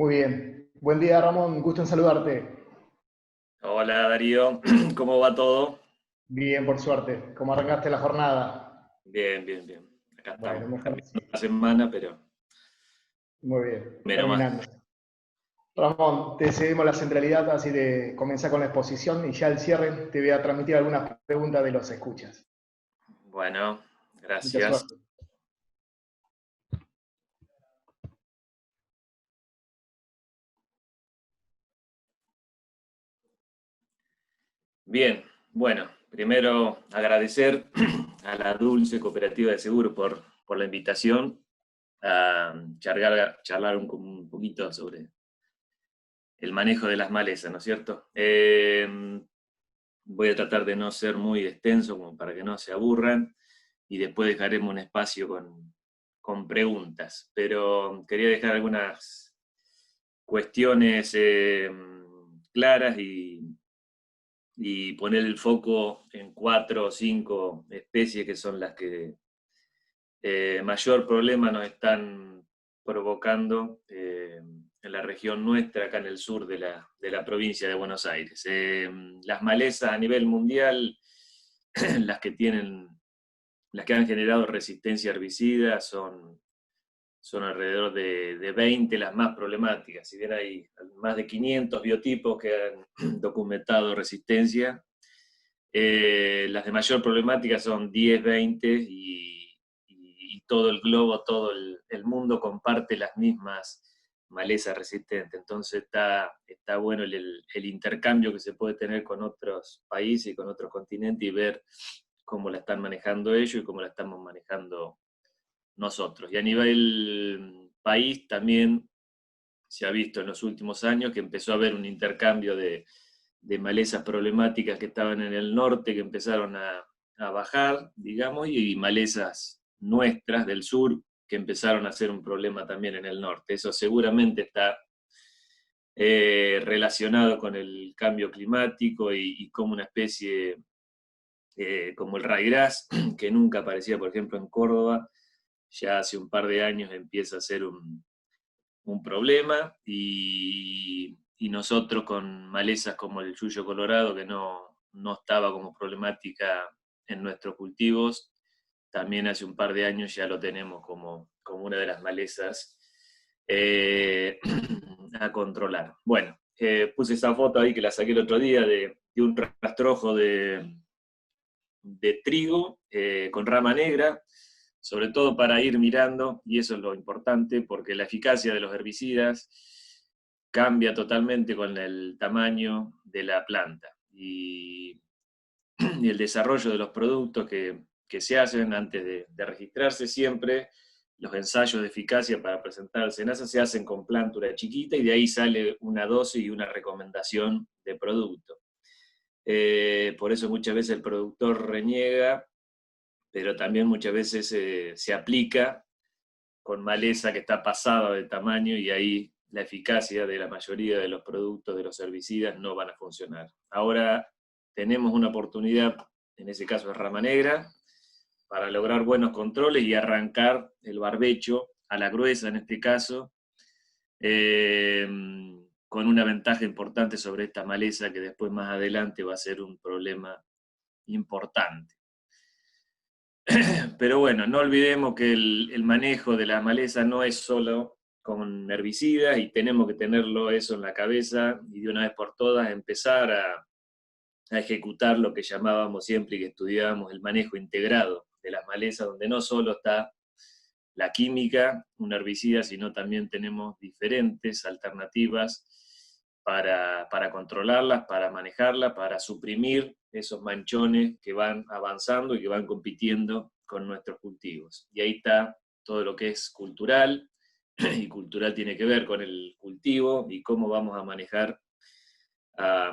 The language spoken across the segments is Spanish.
Muy bien. Buen día, Ramón. Gusto en saludarte. Hola Darío, ¿cómo va todo? Bien, por suerte. ¿Cómo arrancaste la jornada? Bien, bien, bien. Acá Bueno, estamos, mejor terminando así. la semana, pero Muy bien. menos mal. Terminando. Ramón, te cedemos la centralidad, así de comenzar con la exposición y ya al cierre te voy a transmitir algunas preguntas de los escuchas. Bueno, Mucha gracias. suerte. Bien, bueno, primero agradecer a la Dulce Cooperativa de Seguros por la invitación a charlar un poquito sobre el manejo de las malezas, ¿no es cierto? Voy a tratar de no ser muy extenso como para que no se aburran y después dejaremos un espacio con preguntas, pero quería dejar algunas cuestiones claras y poner el foco en 4 o 5 especies que son las que mayor problema nos están provocando en la región nuestra, acá en el sur de la provincia de Buenos Aires. Las malezas a nivel mundial, las que tienen, las que han generado resistencia herbicida son alrededor de 20 las más problemáticas. Si bien hay más de 500 biotipos que han documentado resistencia, las de mayor problemática son 10, 20 y todo el globo, todo el mundo comparte las mismas malezas resistentes. Entonces está bueno el intercambio que se puede tener con otros países y con otros continentes y ver cómo la están manejando ellos y cómo la estamos manejando nosotros. Y a nivel país también se ha visto en los últimos años que empezó a haber un intercambio de malezas problemáticas que estaban en el norte, que empezaron a bajar, digamos, y malezas nuestras del sur que empezaron a ser un problema también en el norte. Eso seguramente está relacionado con el cambio climático y como una especie como el ryegrass, que nunca aparecía, por ejemplo, en Córdoba, ya hace un par de años empieza a ser un problema y nosotros con malezas como el yuyo colorado, que no estaba como problemática en nuestros cultivos, también hace un par de años ya lo tenemos como una de las malezas eh, a controlar. Bueno, puse esa foto ahí que la saqué el otro día de un rastrojo de trigo con rama negra, sobre todo para ir mirando, y eso es lo importante, porque la eficacia de los herbicidas cambia totalmente con el tamaño de la planta y el desarrollo de los productos que se hacen antes de registrarse siempre. Los ensayos de eficacia para presentar al SENASA se hacen con plántura chiquita y de ahí sale una dosis y una recomendación de producto. Por eso muchas veces el productor reniega, pero también muchas veces se aplica con maleza que está pasada de tamaño y ahí la eficacia de la mayoría de los productos de los herbicidas no van a funcionar. Ahora tenemos una oportunidad, en ese caso es rama negra, para lograr buenos controles y arrancar el barbecho a la gruesa en este caso, eh, con una ventaja importante sobre esta maleza que después más adelante va a ser un problema importante. Pero bueno, no olvidemos que el manejo de la maleza no es solo con herbicidas y tenemos que tenerlo eso en la cabeza y de una vez por todas empezar a ejecutar lo que llamábamos siempre y que estudiábamos el manejo integrado de las malezas, donde no solo está la química, un herbicida, sino también tenemos diferentes alternativas para controlarlas, para manejarlas, para suprimir esos manchones que van avanzando y que van compitiendo con nuestros cultivos. Y ahí está todo lo que es cultural, y cultural tiene que ver con el cultivo y cómo vamos a manejar a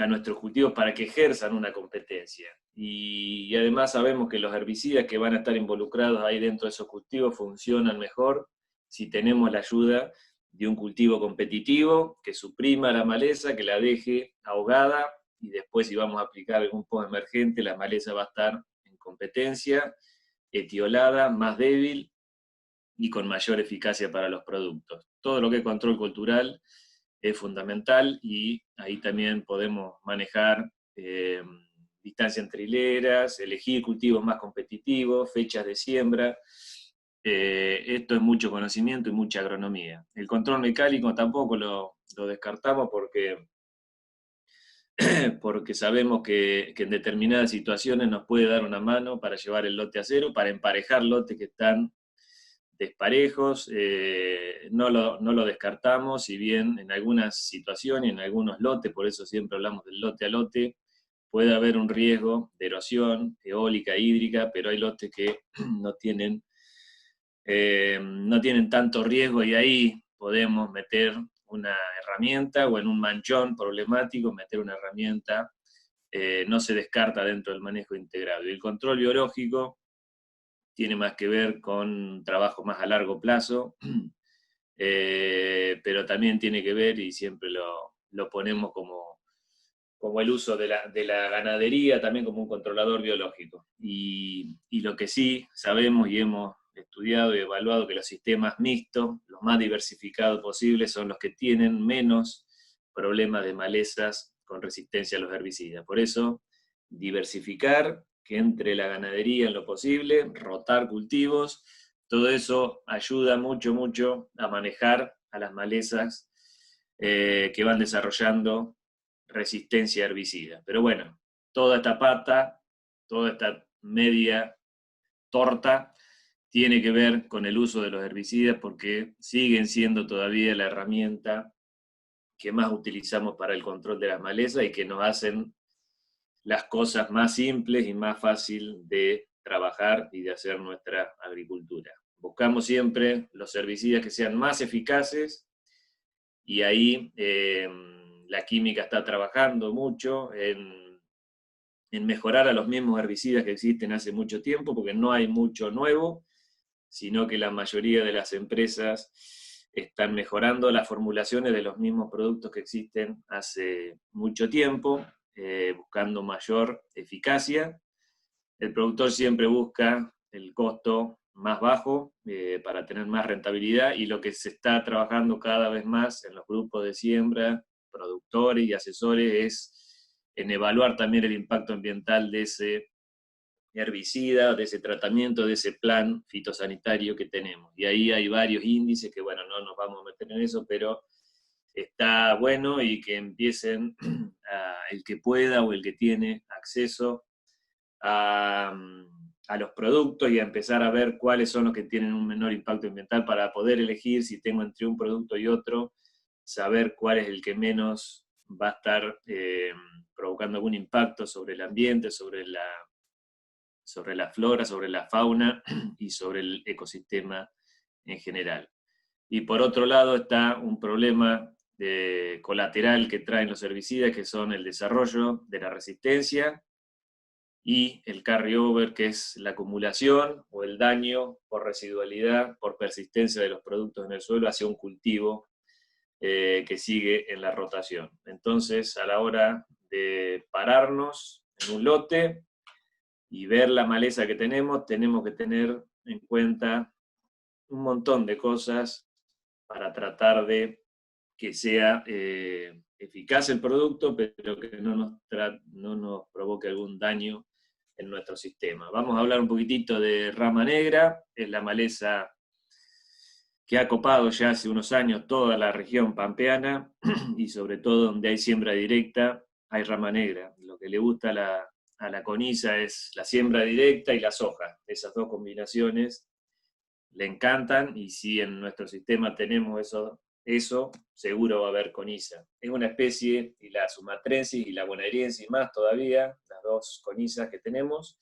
nuestros cultivos para que ejerzan una competencia. Y además sabemos que los herbicidas que van a estar involucrados ahí dentro de esos cultivos funcionan mejor si tenemos la ayuda de un cultivo competitivo que suprima la maleza, que la deje ahogada y después si vamos a aplicar algún post emergente, la maleza va a estar en competencia, etiolada, más débil y con mayor eficacia para los productos. Todo lo que es control cultural es fundamental y ahí también podemos manejar distancia entre hileras, elegir cultivos más competitivos, fechas de siembra. Esto es mucho conocimiento y mucha agronomía. El control mecánico tampoco lo descartamos porque sabemos que en determinadas situaciones nos puede dar una mano para llevar el lote a cero, para emparejar lotes que están desparejos, no lo descartamos, si bien en algunas situaciones, en algunos lotes, por eso siempre hablamos del lote a lote, puede haber un riesgo de erosión eólica, hídrica, pero hay lotes que no tienen tanto riesgo y ahí podemos meter una herramienta o en un manchón problemático meter una herramienta, no se descarta dentro del manejo integrado. Y el control biológico tiene más que ver con trabajo más a largo plazo, pero también tiene que ver, y siempre lo ponemos como el uso de la ganadería, también como un controlador biológico. Y lo que sí sabemos y hemos estudiado y evaluado que los sistemas mixtos, los más diversificados posibles, son los que tienen menos problemas de malezas con resistencia a los herbicidas. Por eso, diversificar, que entre la ganadería en lo posible, rotar cultivos, todo eso ayuda mucho, mucho a manejar a las malezas que van desarrollando resistencia a herbicida. Pero bueno, toda esta pata, toda esta media torta, tiene que ver con el uso de los herbicidas porque siguen siendo todavía la herramienta que más utilizamos para el control de las malezas y que nos hacen las cosas más simples y más fácil de trabajar y de hacer nuestra agricultura. Buscamos siempre los herbicidas que sean más eficaces y ahí la química está trabajando mucho en mejorar a los mismos herbicidas que existen hace mucho tiempo, porque no hay mucho nuevo, sino que la mayoría de las empresas están mejorando las formulaciones de los mismos productos que existen hace mucho tiempo, buscando mayor eficacia. El productor siempre busca el costo más bajo para tener más rentabilidad, y lo que se está trabajando cada vez más en los grupos de siembra, productores y asesores, es en evaluar también el impacto ambiental de ese herbicida, de ese tratamiento, de ese plan fitosanitario que tenemos. Y ahí hay varios índices que, bueno, no nos vamos a meter en eso, pero está bueno y que empiecen el que pueda o el que tiene acceso a los productos y a empezar a ver cuáles son los que tienen un menor impacto ambiental para poder elegir, si tengo entre un producto y otro, saber cuál es el que menos va a estar provocando algún impacto sobre el ambiente, sobre la flora, sobre la fauna y sobre el ecosistema en general. Y por otro lado está un problema colateral que traen los herbicidas, que son el desarrollo de la resistencia y el carryover, que es la acumulación o el daño por residualidad, por persistencia de los productos en el suelo hacia un cultivo que sigue en la rotación. Entonces, a la hora de pararnos en un lote y ver la maleza que tenemos que tener en cuenta un montón de cosas para tratar de que sea eficaz el producto, pero que no nos provoque algún daño en nuestro sistema. Vamos a hablar un poquitito de rama negra, es la maleza que ha copado ya hace unos años toda la región pampeana y sobre todo donde hay siembra directa hay rama negra. Lo que le gusta a la coniza es la siembra directa y la soja. Esas dos combinaciones le encantan, y si en nuestro sistema tenemos eso seguro va a haber coniza. Es una especie, y la sumatrensis y la bonaerensis más todavía, las dos conizas que tenemos.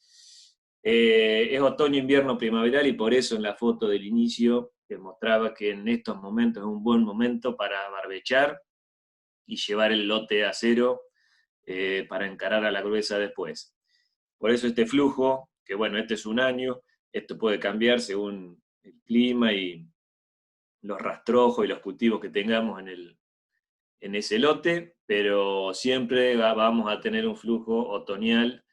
Es otoño, invierno, primaveral, y por eso en la foto del inicio les mostraba que en estos momentos es un buen momento para barbechar y llevar el lote a cero para encarar a la gruesa después. Por eso este flujo, que bueno, este es un año, esto puede cambiar según el clima y los rastrojos y los cultivos que tengamos en ese lote, pero siempre vamos a tener un flujo otoñal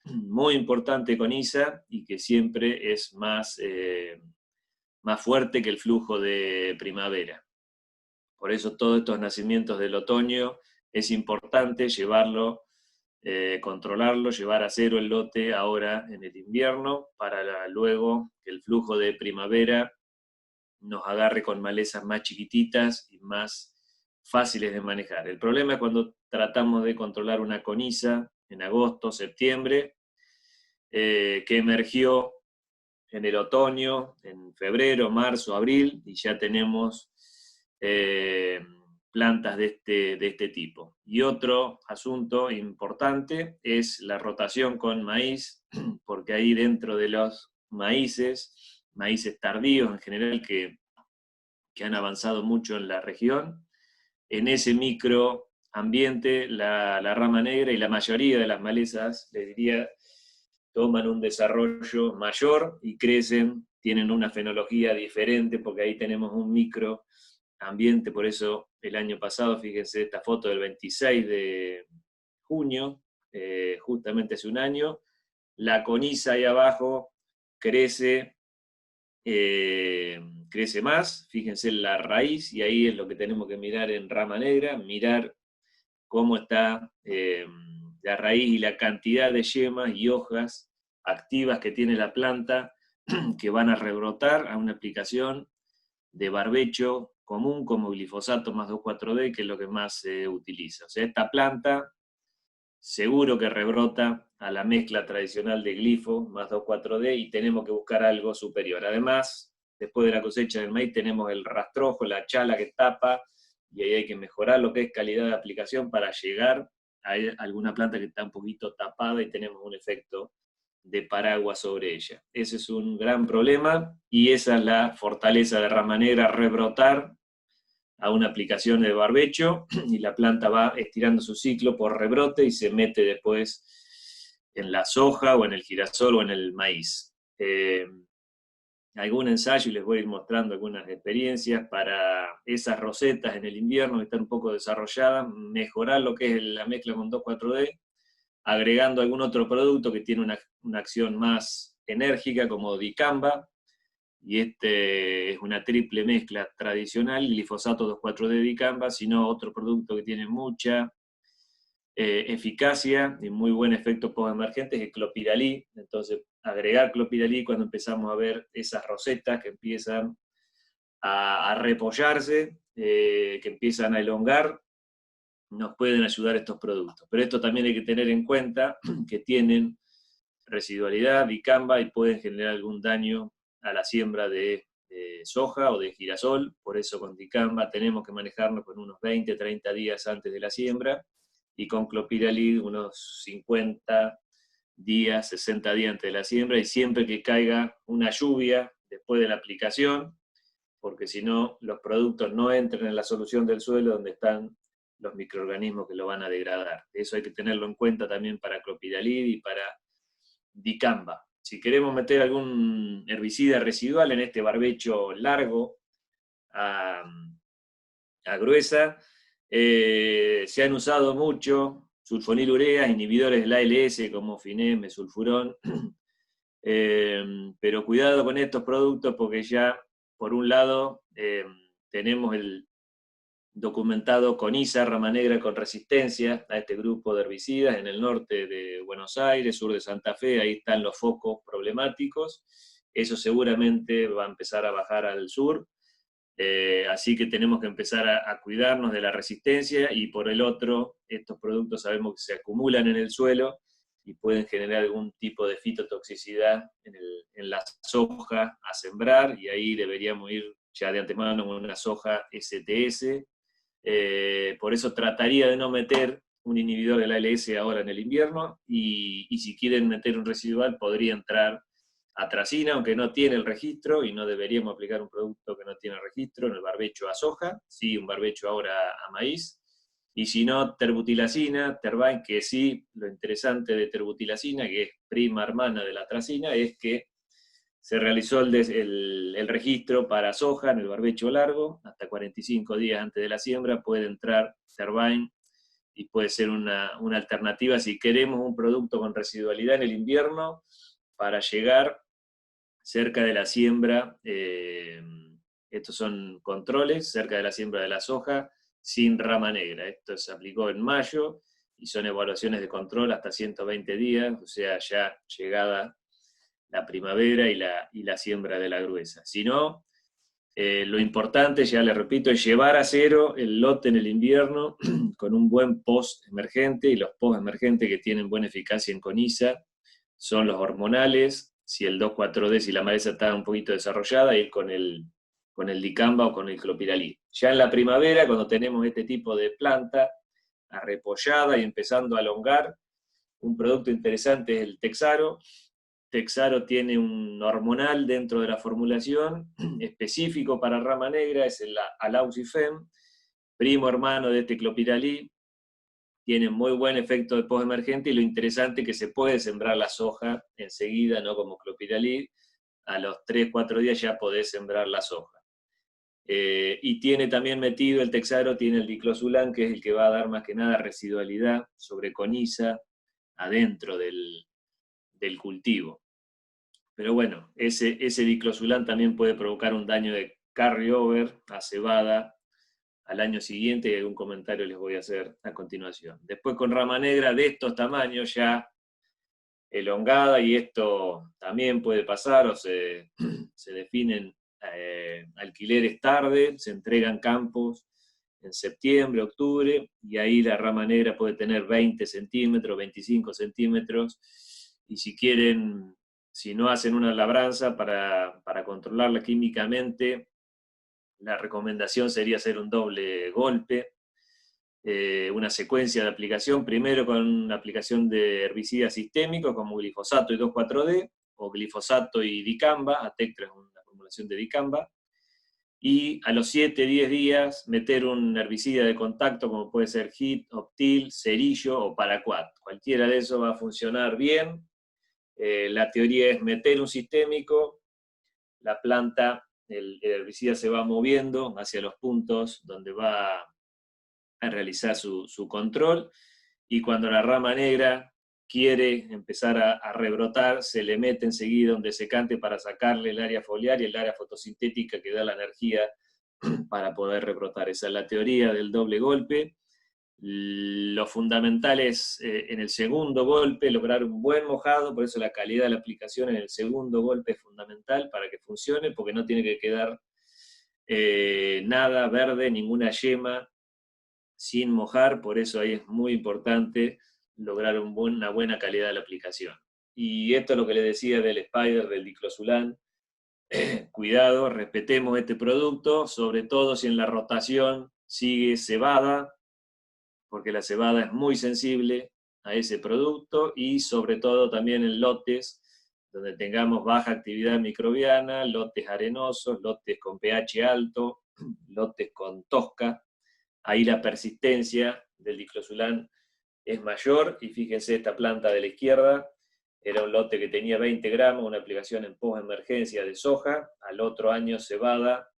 muy importante con ISA y que siempre es más más fuerte que el flujo de primavera. Por eso todos estos nacimientos del otoño es importante llevarlo, controlarlo, llevar a cero el lote ahora en el invierno, para luego que el flujo de primavera nos agarre con malezas más chiquititas y más fáciles de manejar. El problema es cuando tratamos de controlar una coniza en agosto, septiembre, que emergió en el otoño, en febrero, marzo, abril, y ya tenemos plantas de este tipo. Y otro asunto importante es la rotación con maíz, porque ahí dentro de los maíces tardíos en general que han avanzado mucho en la región, en ese microambiente la rama negra y la mayoría de las malezas, les diría, toman un desarrollo mayor y crecen, tienen una fenología diferente, porque ahí tenemos un microambiente. Por eso el año pasado, fíjense esta foto del 26 de junio, justamente hace un año, la coniza ahí abajo crece más, fíjense la raíz, y ahí es lo que tenemos que mirar en rama negra, mirar cómo está la raíz y la cantidad de yemas y hojas activas que tiene la planta, que van a rebrotar a una aplicación de barbecho común como glifosato más 2,4-D, que es lo que más se utiliza. O sea, esta planta seguro que rebrota a la mezcla tradicional de glifo más 2,4-D, y tenemos que buscar algo superior. Además, después de la cosecha del maíz tenemos el rastrojo, la chala que tapa, y ahí hay que mejorar lo que es calidad de aplicación para llegar a alguna planta que está un poquito tapada y tenemos un efecto de paraguas sobre ella. Ese es un gran problema, y esa es la fortaleza de rama negra, rebrotar a una aplicación de barbecho, y la planta va estirando su ciclo por rebrote y se mete después en la soja o en el girasol o en el maíz. Algún ensayo, y les voy a ir mostrando algunas experiencias para esas rosetas en el invierno que están un poco desarrolladas, mejorar lo que es la mezcla con 2,4-D, agregando algún otro producto que tiene una acción más enérgica, como dicamba, y este es una triple mezcla tradicional, glifosato 2,4-D dicamba, sino otro producto que tiene mucha eficacia y muy buen efecto postemergente, es el clopidalí. Entonces, agregar clopidalí cuando empezamos a ver esas rosetas que empiezan a repollarse, que empiezan a elongar, nos pueden ayudar estos productos. Pero esto también hay que tener en cuenta que tienen residualidad, dicamba, y pueden generar algún daño a la siembra de soja o de girasol. Por eso con dicamba tenemos que manejarnos con unos 20-30 días antes de la siembra, y con clopidalid unos 50 días, 60 días antes de la siembra, y siempre que caiga una lluvia después de la aplicación, porque si no los productos no entran en la solución del suelo donde están los microorganismos que lo van a degradar. Eso hay que tenerlo en cuenta también para clopidalid y para dicamba. Si queremos meter algún herbicida residual en este barbecho largo a gruesa, se han usado mucho sulfonilureas, inhibidores del ALS como Finem, mesulfurón, pero cuidado con estos productos, porque ya, por un lado, tenemos el documentado coniza, rama negra con resistencia a este grupo de herbicidas en el norte de Buenos Aires, sur de Santa Fe, ahí están los focos problemáticos. Eso seguramente va a empezar a bajar al sur, así que tenemos que empezar a cuidarnos de la resistencia. Y por el otro, estos productos sabemos que se acumulan en el suelo y pueden generar algún tipo de fitotoxicidad en la soja a sembrar, y ahí deberíamos ir ya de antemano con una soja STS. Por eso trataría de no meter un inhibidor del ALS ahora en el invierno, y si quieren meter un residual podría entrar atracina, aunque no tiene el registro, y no deberíamos aplicar un producto que no tiene registro en el barbecho a soja, sí, un barbecho ahora a maíz. Y si no, terbutilacina, Tervine, que sí, lo interesante de terbutilacina, que es prima hermana de la atracina, es que se realizó el registro para soja en el barbecho largo, hasta 45 días antes de la siembra puede entrar Tervine, y puede ser una alternativa si queremos un producto con residualidad en el invierno, para llegar cerca de la siembra, estos son controles, cerca de la siembra de la soja, sin rama negra. Esto se aplicó en mayo y son evaluaciones de control hasta 120 días, o sea, ya llegada la primavera y la siembra de la gruesa. Si no, lo importante, ya les repito, es llevar a cero el lote en el invierno con un buen post emergente, y los post emergentes que tienen buena eficacia en coniza son los hormonales. Si el 2,4-D, si la maleza está un poquito desarrollada, ir con el dicamba o con el clopiralid. Ya en la primavera, cuando tenemos este tipo de planta arrepollada y empezando a alongar, un producto interesante es el Texaro. Texaro tiene un hormonal dentro de la formulación específico para rama negra, es el Alaucifem, primo hermano de este clopiralid. Tiene muy buen efecto de postemergente, y lo interesante es que se puede sembrar la soja enseguida, no como clopiralid, a los 3-4 días ya podés sembrar la soja. Y tiene también metido el Texaro, tiene el diclosulan, que es el que va a dar más que nada residualidad sobre coniza adentro del cultivo. Pero bueno, ese diclosulan también puede provocar un daño de carryover a cebada al año siguiente, y algún comentario les voy a hacer a continuación. Después, con rama negra de estos tamaños ya elongada, y esto también puede pasar, o se definen alquileres tarde, se entregan campos en septiembre, octubre, y ahí la rama negra puede tener 20 centímetros, 25 centímetros, y si quieren, si no hacen una labranza para controlarla químicamente, la recomendación sería hacer un doble golpe, una secuencia de aplicación, primero con una aplicación de herbicida sistémico como glifosato y 2,4-D, o glifosato y dicamba. Atectra es una formulación de dicamba, y a los 7-10 días meter un herbicida de contacto como puede ser HIT, Optil, Cerillo o Paraquat. Cualquiera de esos va a funcionar bien. La teoría es meter un sistémico, la planta, el herbicida se va moviendo hacia los puntos donde va a realizar su control, y cuando la rama negra quiere empezar a rebrotar, se le mete enseguida un desecante para sacarle el área foliar y el área fotosintética que da la energía para poder rebrotar. Esa es la teoría del doble golpe. Lo fundamental es en el segundo golpe lograr un buen mojado, por eso la calidad de la aplicación en el segundo golpe es fundamental para que funcione, porque no tiene que quedar nada verde, ninguna yema sin mojar, por eso ahí es muy importante lograr una buena calidad de la aplicación. Y esto es lo que les decía del Spider, del diclosulan. Cuidado, respetemos este producto, sobre todo si en la rotación sigue cebada, porque la cebada es muy sensible a ese producto, y sobre todo también en lotes donde tengamos baja actividad microbiana, lotes arenosos, lotes con pH alto, lotes con tosca. Ahí la persistencia del diclosulan es mayor, y fíjense esta planta de la izquierda, era un lote que tenía 20 gramos, una aplicación en post-emergencia de soja, al otro año cebada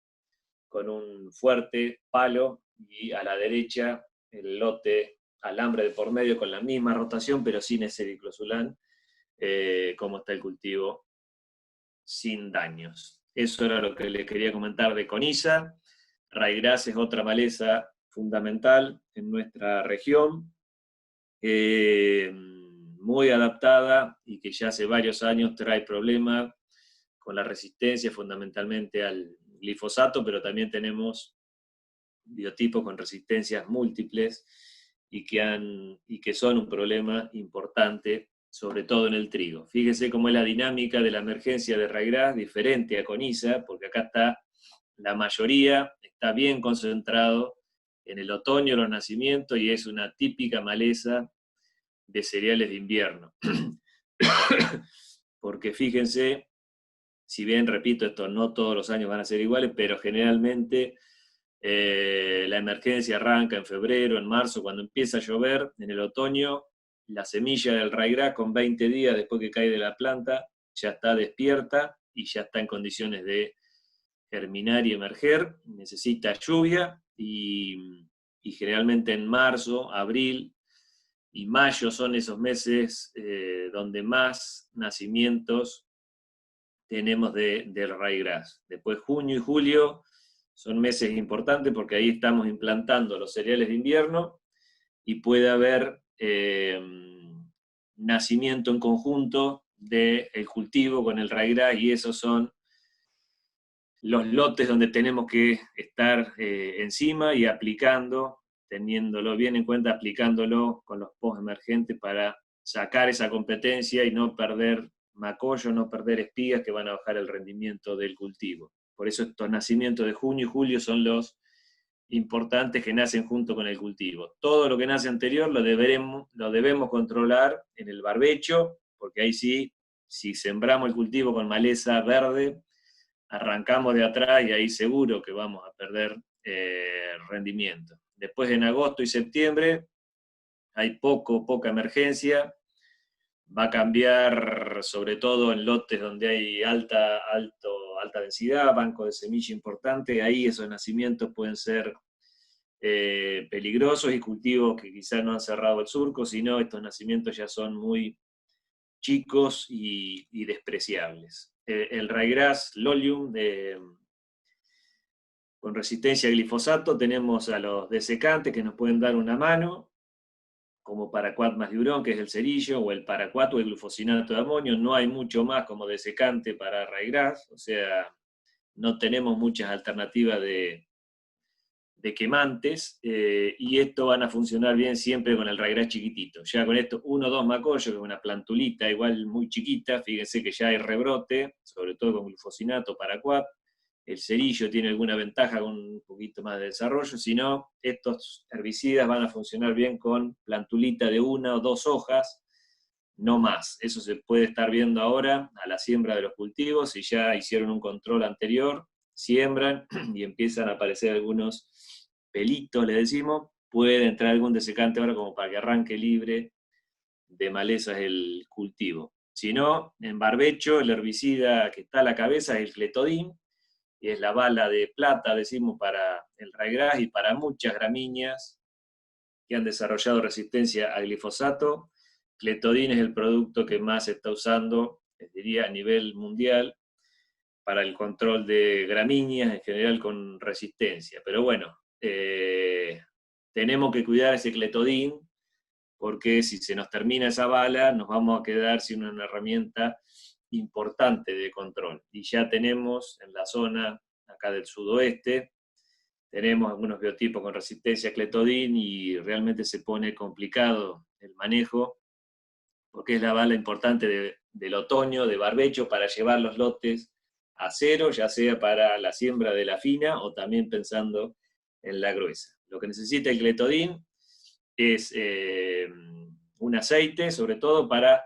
con un fuerte palo, y a la derecha el lote alambre de por medio con la misma rotación, pero sin ese diclosulan, como está el cultivo, sin daños. Eso era lo que les quería comentar de coniza. Ryegrass es otra maleza fundamental en nuestra región, muy adaptada, y que ya hace varios años trae problemas con la resistencia fundamentalmente al glifosato, pero también tenemos biotipos con resistencias múltiples y que son un problema importante, sobre todo en el trigo. Fíjense cómo es la dinámica de la emergencia de Ryegrass, diferente a coniza, porque acá está la mayoría, está bien concentrado en el otoño, los nacimientos, y es una típica maleza de cereales de invierno. Porque fíjense, si bien, repito, esto no todos los años van a ser iguales, pero generalmente la emergencia arranca en febrero, en marzo, cuando empieza a llover. En el otoño, la semilla del Ryegrass, con 20 días después que cae de la planta, ya está despierta y ya está en condiciones de germinar y emerger. Necesita lluvia, y generalmente en marzo, abril y mayo son esos meses donde más nacimientos tenemos del ryegrass. Después junio y julio son meses importantes porque ahí estamos implantando los cereales de invierno y puede haber nacimiento en conjunto del cultivo con el ryegrass, y esos son los lotes donde tenemos que estar encima y aplicando, teniéndolo bien en cuenta, aplicándolo con los post emergentes para sacar esa competencia y no perder macollo, no perder espigas que van a bajar el rendimiento del cultivo. Por eso estos nacimientos de junio y julio son los importantes, que nacen junto con el cultivo. Todo lo que nace anterior lo debemos controlar en el barbecho, porque ahí sí, si sembramos el cultivo con maleza verde, arrancamos de atrás y ahí seguro que vamos a perder rendimiento. Después en agosto y septiembre hay poca emergencia, va a cambiar sobre todo en lotes donde hay alta densidad, banco de semilla importante, ahí esos nacimientos pueden ser peligrosos y cultivos que quizás no han cerrado el surco, sino estos nacimientos ya son muy chicos y despreciables. El ryegrass Lolium con resistencia a glifosato, tenemos a los desecantes que nos pueden dar una mano, como paraquat más diurón, que es el cerillo, o el paraquat o el glufosinato de amonio. No hay mucho más como desecante para ryegrass, o sea, no tenemos muchas alternativas de quemantes, y esto van a funcionar bien siempre con el ryegrass chiquitito. Ya con esto, 1 o 2 macollos, que es una plantulita igual muy chiquita, fíjense que ya hay rebrote, sobre todo con glufosinato, paraquat. El cerillo tiene alguna ventaja con un poquito más de desarrollo, si no, estos herbicidas van a funcionar bien con plantulita de 1 o 2 hojas, no más. Eso se puede estar viendo ahora a la siembra de los cultivos. Si ya hicieron un control anterior, siembran y empiezan a aparecer algunos pelitos, le decimos, puede entrar algún desecante ahora como para que arranque libre de malezas el cultivo. Si no, en barbecho, el herbicida que está a la cabeza es el cletodin, y es la bala de plata, decimos, para el ryegrass y para muchas gramíneas que han desarrollado resistencia a glifosato. Cletodin es el producto que más se está usando, les diría, a nivel mundial, para el control de gramíneas en general con resistencia. Pero bueno, tenemos que cuidar ese cletodin, porque si se nos termina esa bala, nos vamos a quedar sin una herramienta importante de control. Y ya tenemos en la zona acá del sudoeste, tenemos algunos biotipos con resistencia a cletodin y realmente se pone complicado el manejo, porque es la bala importante del otoño, de barbecho, para llevar los lotes a cero, ya sea para la siembra de la fina o también pensando en la gruesa. Lo que necesita el cletodin es un aceite, sobre todo para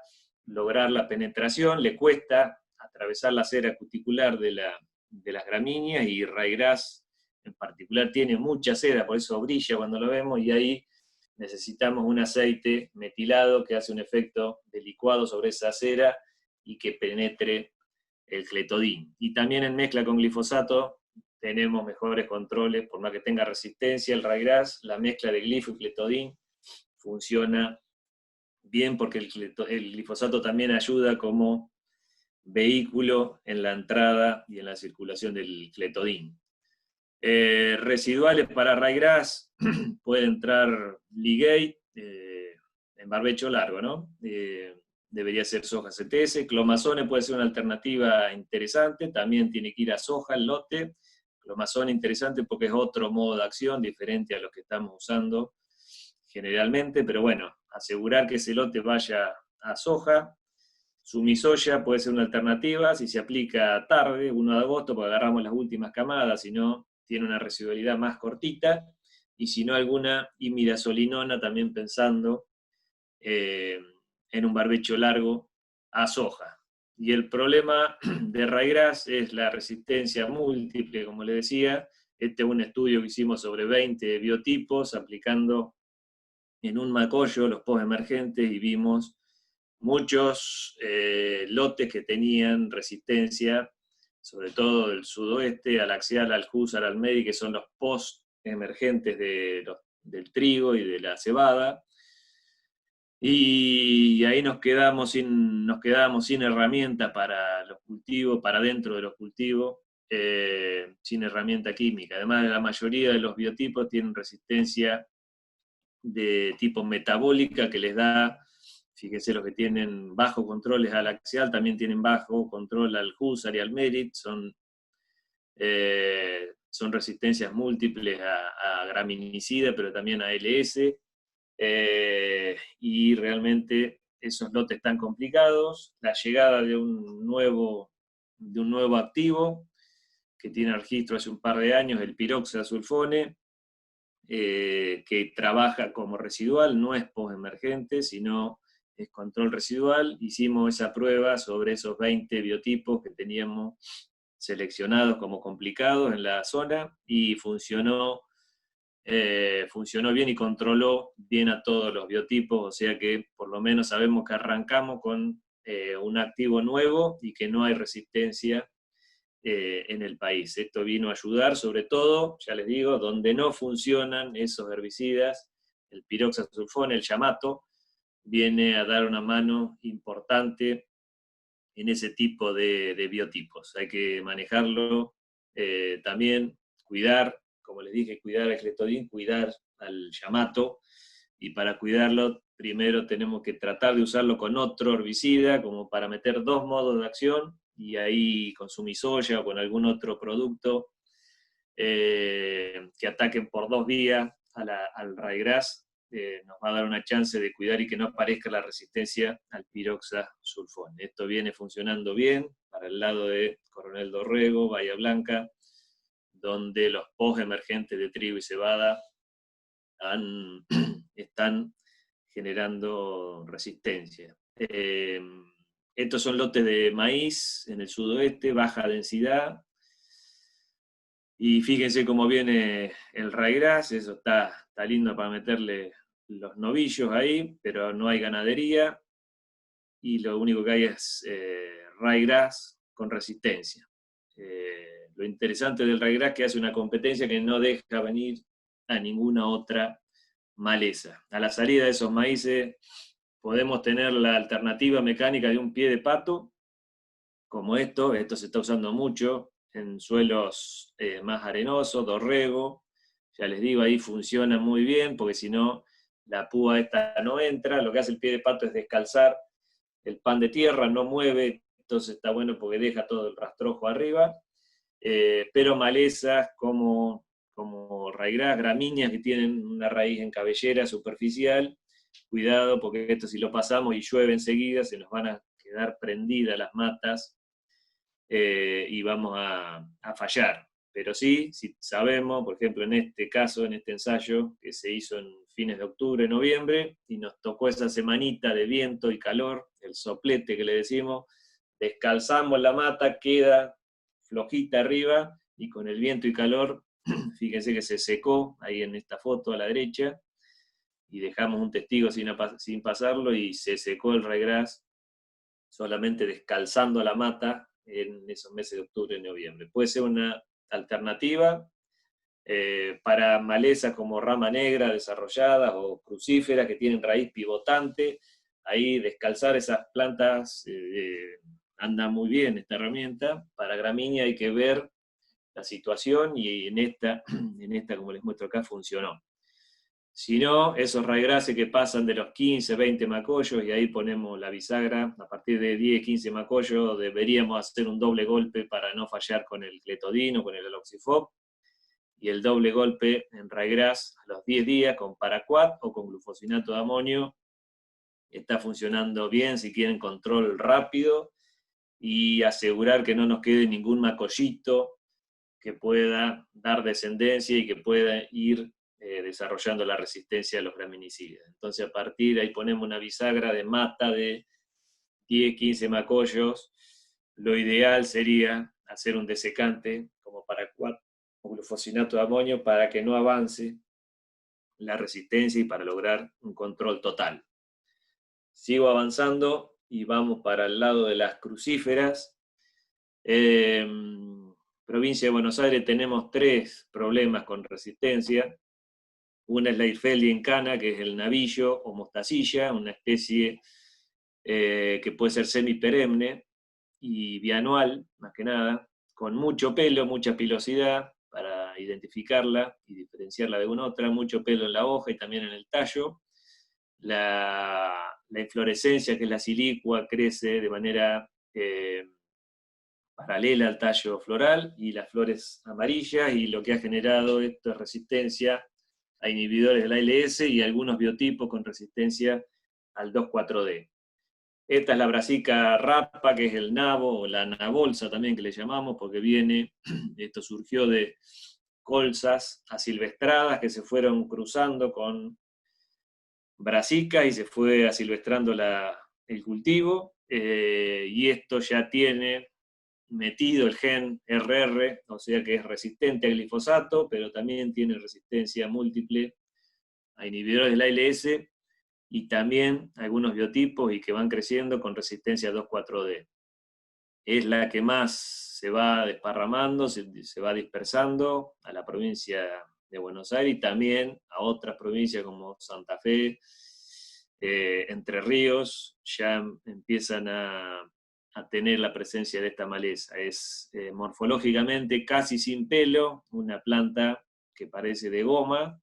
lograr la penetración. Le cuesta atravesar la cera cuticular de las gramíneas, y ryegrass en particular tiene mucha cera, por eso brilla cuando lo vemos, y ahí necesitamos un aceite metilado que hace un efecto de licuado sobre esa cera y que penetre el cletodin. Y también en mezcla con glifosato tenemos mejores controles, por más que tenga resistencia el ryegrass, la mezcla de glifo y cletodin funciona bien, porque el glifosato también ayuda como vehículo en la entrada y en la circulación del cletodin. Residuales para ryegrass, puede entrar ligate en barbecho largo, ¿no? Debería ser soja CTS. Clomazone puede ser una alternativa interesante, también tiene que ir a soja el lote. Clomazone interesante porque es otro modo de acción diferente a los que estamos usando generalmente, pero bueno, asegurar que ese lote vaya a soja. Sumisoya puede ser una alternativa si se aplica tarde, 1 de agosto, porque agarramos las últimas camadas, si no, tiene una residualidad más cortita, y si no, alguna imidazolinona, también pensando en un barbecho largo a soja. Y el problema de ryegrass es la resistencia múltiple, como le decía. Este es un estudio que hicimos sobre 20 biotipos, aplicando en un macollo los post emergentes, y vimos muchos lotes que tenían resistencia, sobre todo del sudoeste, al axial, al húsar, al medi, que son los post emergentes del trigo y de la cebada. Y ahí nos quedábamos sin herramienta para los cultivos, para dentro de los cultivos, sin herramienta química. Además, la mayoría de los biotipos tienen resistencia de tipo metabólica que les da, fíjense, los que tienen bajo control al axial, también tienen bajo control al Husar y al Merit, son resistencias múltiples a graminicida, pero también a LS, y realmente esos lotes están complicados. La llegada de un nuevo activo que tiene registro hace un par de años, el piroxasulfone, que trabaja como residual, no es postemergente, sino es control residual. Hicimos esa prueba sobre esos 20 biotipos que teníamos seleccionados como complicados en la zona y funcionó bien y controló bien a todos los biotipos, o sea que por lo menos sabemos que arrancamos con un activo nuevo y que no hay resistencia en el país. Esto vino a ayudar, sobre todo, ya les digo, donde no funcionan esos herbicidas, el piroxasulfone, el Yamato, viene a dar una mano importante en ese tipo de biotipos. Hay que manejarlo también, cuidar, como les dije, cuidar al cletodin, cuidar al Yamato, y para cuidarlo primero tenemos que tratar de usarlo con otro herbicida, como para meter 2 modos de acción, y ahí con Sumisoya o con algún otro producto que ataquen por 2 vías al ryegrass, nos va a dar una chance de cuidar y que no aparezca la resistencia al piroxasulfone. Esto viene funcionando bien para el lado de Coronel Dorrego, Bahía Blanca, donde los post emergentes de trigo y cebada están generando resistencia. Estos son lotes de maíz en el sudoeste, baja densidad. Y fíjense cómo viene el ryegrass, eso está lindo para meterle los novillos ahí, pero no hay ganadería y lo único que hay es ryegrass con resistencia. Lo interesante del ryegrass es que hace una competencia que no deja venir a ninguna otra maleza. A la salida de esos maíces podemos tener la alternativa mecánica de un pie de pato, como esto se está usando mucho en suelos más arenosos, dorrego. Ya les digo, ahí funciona muy bien, porque si no, la púa esta no entra. Lo que hace el pie de pato es descalzar el pan de tierra, no mueve, entonces está bueno porque deja todo el rastrojo arriba. Pero malezas como ryegrass, gramíneas que tienen una raíz en cabellera superficial, cuidado porque esto si lo pasamos y llueve enseguida, se nos van a quedar prendidas las matas y vamos a fallar. Pero sí, si sabemos, por ejemplo, en este caso, en este ensayo que se hizo en fines de octubre, noviembre, y nos tocó esa semanita de viento y calor, el soplete que le decimos, descalzamos la mata, queda flojita arriba, y con el viento y calor, fíjense que se secó ahí en esta foto a la derecha, y dejamos un testigo sin pasarlo, y se secó el ryegrass solamente descalzando la mata en esos meses de octubre y noviembre. Puede ser una alternativa para malezas como rama negra desarrolladas o crucíferas que tienen raíz pivotante. Ahí descalzar esas plantas anda muy bien esta herramienta. Para gramínea hay que ver la situación y en esta, como les muestro acá, funcionó. Si no, esos ryegrasses que pasan de los 15, 20 macollos, y ahí ponemos la bisagra, a partir de 10, 15 macollos deberíamos hacer un doble golpe para no fallar con el cletodino, con el aloxifob, y el doble golpe en ryegrass a los 10 días con paraquat o con glufosinato de amonio. Está funcionando bien si quieren control rápido y asegurar que no nos quede ningún macollito que pueda dar descendencia y que pueda ir desarrollando la resistencia a los graminicidas. Entonces a partir de ahí ponemos una bisagra de mata de 10, 15 macollos. Lo ideal sería hacer un desecante como paraquat o glufosinato de amonio para que no avance la resistencia y para lograr un control total. Sigo avanzando y vamos para el lado de las crucíferas. Provincia de Buenos Aires tenemos 3 problemas con resistencia. Una es la Irfeldi en cana, que es el navillo o mostacilla, una especie que puede ser semiperenne y bianual, más que nada, con mucho pelo, mucha pilosidad para identificarla y diferenciarla de una otra, mucho pelo en la hoja y también en el tallo. La inflorescencia, que es la silicua, crece de manera paralela al tallo floral y las flores amarillas, y lo que ha generado esto es resistencia a inhibidores del ALS y algunos biotipos con resistencia al 2,4-D. Esta es la Brassica rapa, que es el nabo, o la nabolsa también que le llamamos, porque esto surgió de colzas asilvestradas que se fueron cruzando con Brassica y se fue asilvestrando el cultivo, y esto ya tiene metido el gen RR, o sea que es resistente al glifosato, pero también tiene resistencia múltiple a inhibidores del ALS y también algunos biotipos y que van creciendo con resistencia a 2,4-D. Es la que más se va desparramando, se va dispersando a la provincia de Buenos Aires y también a otras provincias como Santa Fe, Entre Ríos, ya empiezan a tener la presencia de esta maleza. Es morfológicamente casi sin pelo, una planta que parece de goma,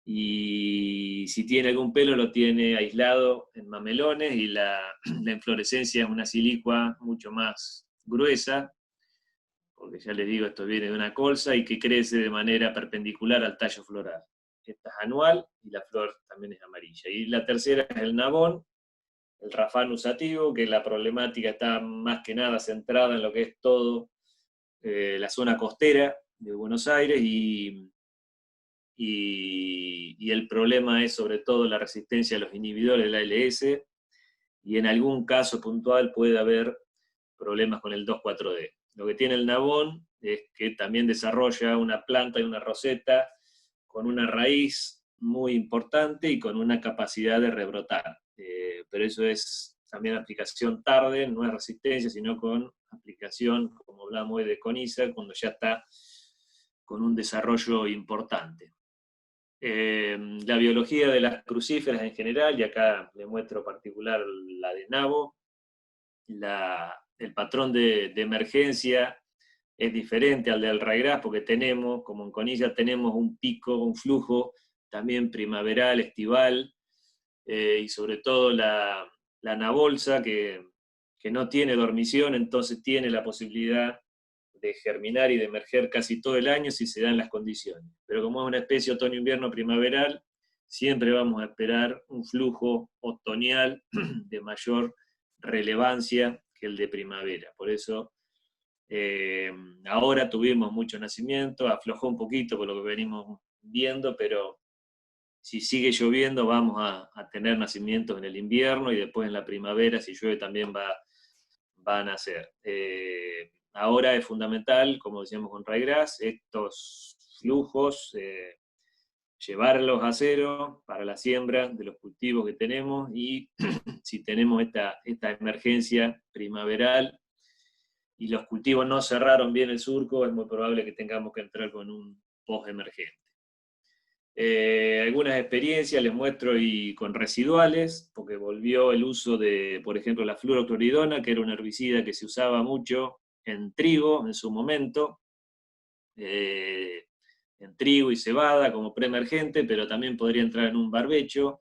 y si tiene algún pelo lo tiene aislado en mamelones, y la inflorescencia es una silicua mucho más gruesa, porque ya les digo, esto viene de una colza y que crece de manera perpendicular al tallo floral. Esta es anual y la flor también es amarilla. Y la tercera es el nabón, el Raphanus sativa, que la problemática está más que nada centrada en lo que es todo la zona costera de Buenos Aires, y el problema es sobre todo la resistencia a los inhibidores del ALS, y en algún caso puntual puede haber problemas con el 2,4-D. Lo que tiene el nabón es que también desarrolla una planta y una roseta con una raíz muy importante y con una capacidad de rebrotar. Pero eso es también aplicación tarde, no es resistencia, sino con aplicación, como hablamos hoy de coniza, cuando ya está con un desarrollo importante. La biología de las crucíferas en general, y acá le muestro particular la de nabo, el patrón de emergencia es diferente al del ryegrass, porque tenemos, como en conilla, tenemos un pico, un flujo también primaveral, estival, y sobre todo la nabolsa, que no tiene dormición, entonces tiene la posibilidad de germinar y de emerger casi todo el año si se dan las condiciones. Pero como es una especie otoño-invierno primaveral, siempre vamos a esperar un flujo otoñal de mayor relevancia que el de primavera. Por eso ahora tuvimos mucho nacimiento, aflojó un poquito por lo que venimos viendo, pero si sigue lloviendo vamos a tener nacimientos en el invierno, y después en la primavera, si llueve, también va a nacer. Ahora es fundamental, como decíamos con ryegrass, estos flujos, llevarlos a cero para la siembra de los cultivos que tenemos, y si tenemos esta emergencia primaveral y los cultivos no cerraron bien el surco, es muy probable que tengamos que entrar con un post-emergente. Algunas experiencias les muestro y con residuales, porque volvió el uso de, por ejemplo, la fluorocloridona, que era un herbicida que se usaba mucho en trigo en su momento, en trigo y cebada como preemergente, pero también podría entrar en un barbecho,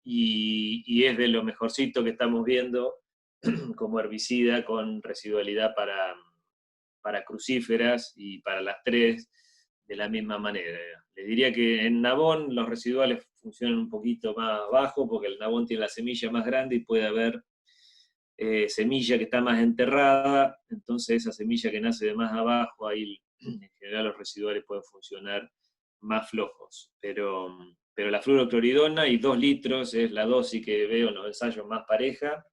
y es de lo mejorcito que estamos viendo como herbicida con residualidad para crucíferas y para las tres de la misma manera. Les diría que en nabón los residuales funcionan un poquito más bajo, porque el nabón tiene la semilla más grande y puede haber semilla que está más enterrada, entonces esa semilla que nace de más abajo, ahí en general los residuales pueden funcionar más flojos. Pero la fluorocloridona y 2 litros es la dosis que veo en los ensayos más pareja,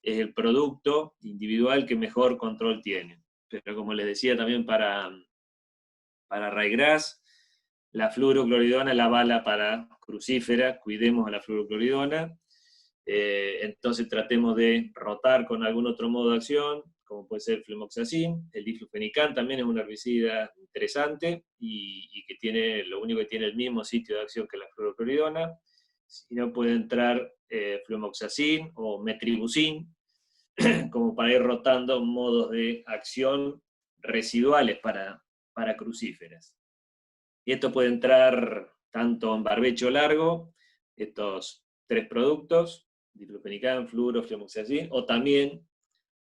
es el producto individual que mejor control tiene. Pero como les decía también para ryegrass, la fluorocloridona la bala para crucífera, cuidemos a la fluorocloridona, entonces tratemos de rotar con algún otro modo de acción, como puede ser el flumoxacin. El diflufenicán también es un herbicida interesante y que tiene, lo único que tiene el mismo sitio de acción que la fluorocloridona. Si no, puede entrar flumoxacin o metribuzin, como para ir rotando modos de acción residuales para crucíferas. Y esto puede entrar tanto en barbecho largo, estos 3 productos, diflufenicán, fluoro, flumoxacin, o también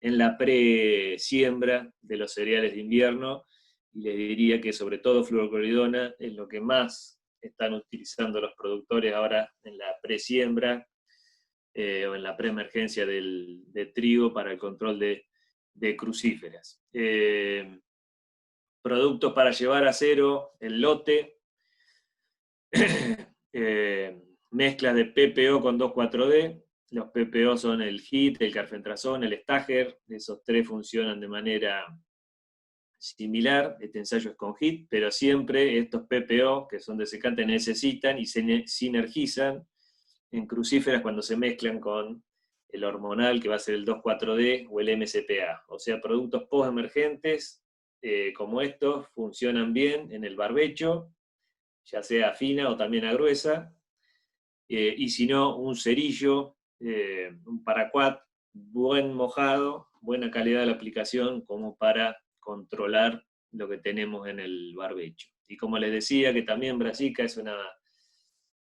en la pre-siembra de los cereales de invierno, y les diría que sobre todo fluorocloridona es lo que más están utilizando los productores ahora en la pre-siembra o en la pre-emergencia de trigo para el control de crucíferas. Productos para llevar a cero el lote, mezclas de PPO con 2,4-D. Los PPO son el HIT, el carfentrazón, el Stager. Esos 3 funcionan de manera similar. Este ensayo es con HIT, pero siempre estos PPO, que son desecantes, necesitan y se sinergizan en crucíferas cuando se mezclan con el hormonal, que va a ser el 2,4-D o el MCPA. O sea, productos post-emergentes como estos funcionan bien en el barbecho, ya sea fina o también a gruesa, y si no, un cerillo, un paraquat, buen mojado, buena calidad de la aplicación como para controlar lo que tenemos en el barbecho. Y como les decía, que también Brassica es una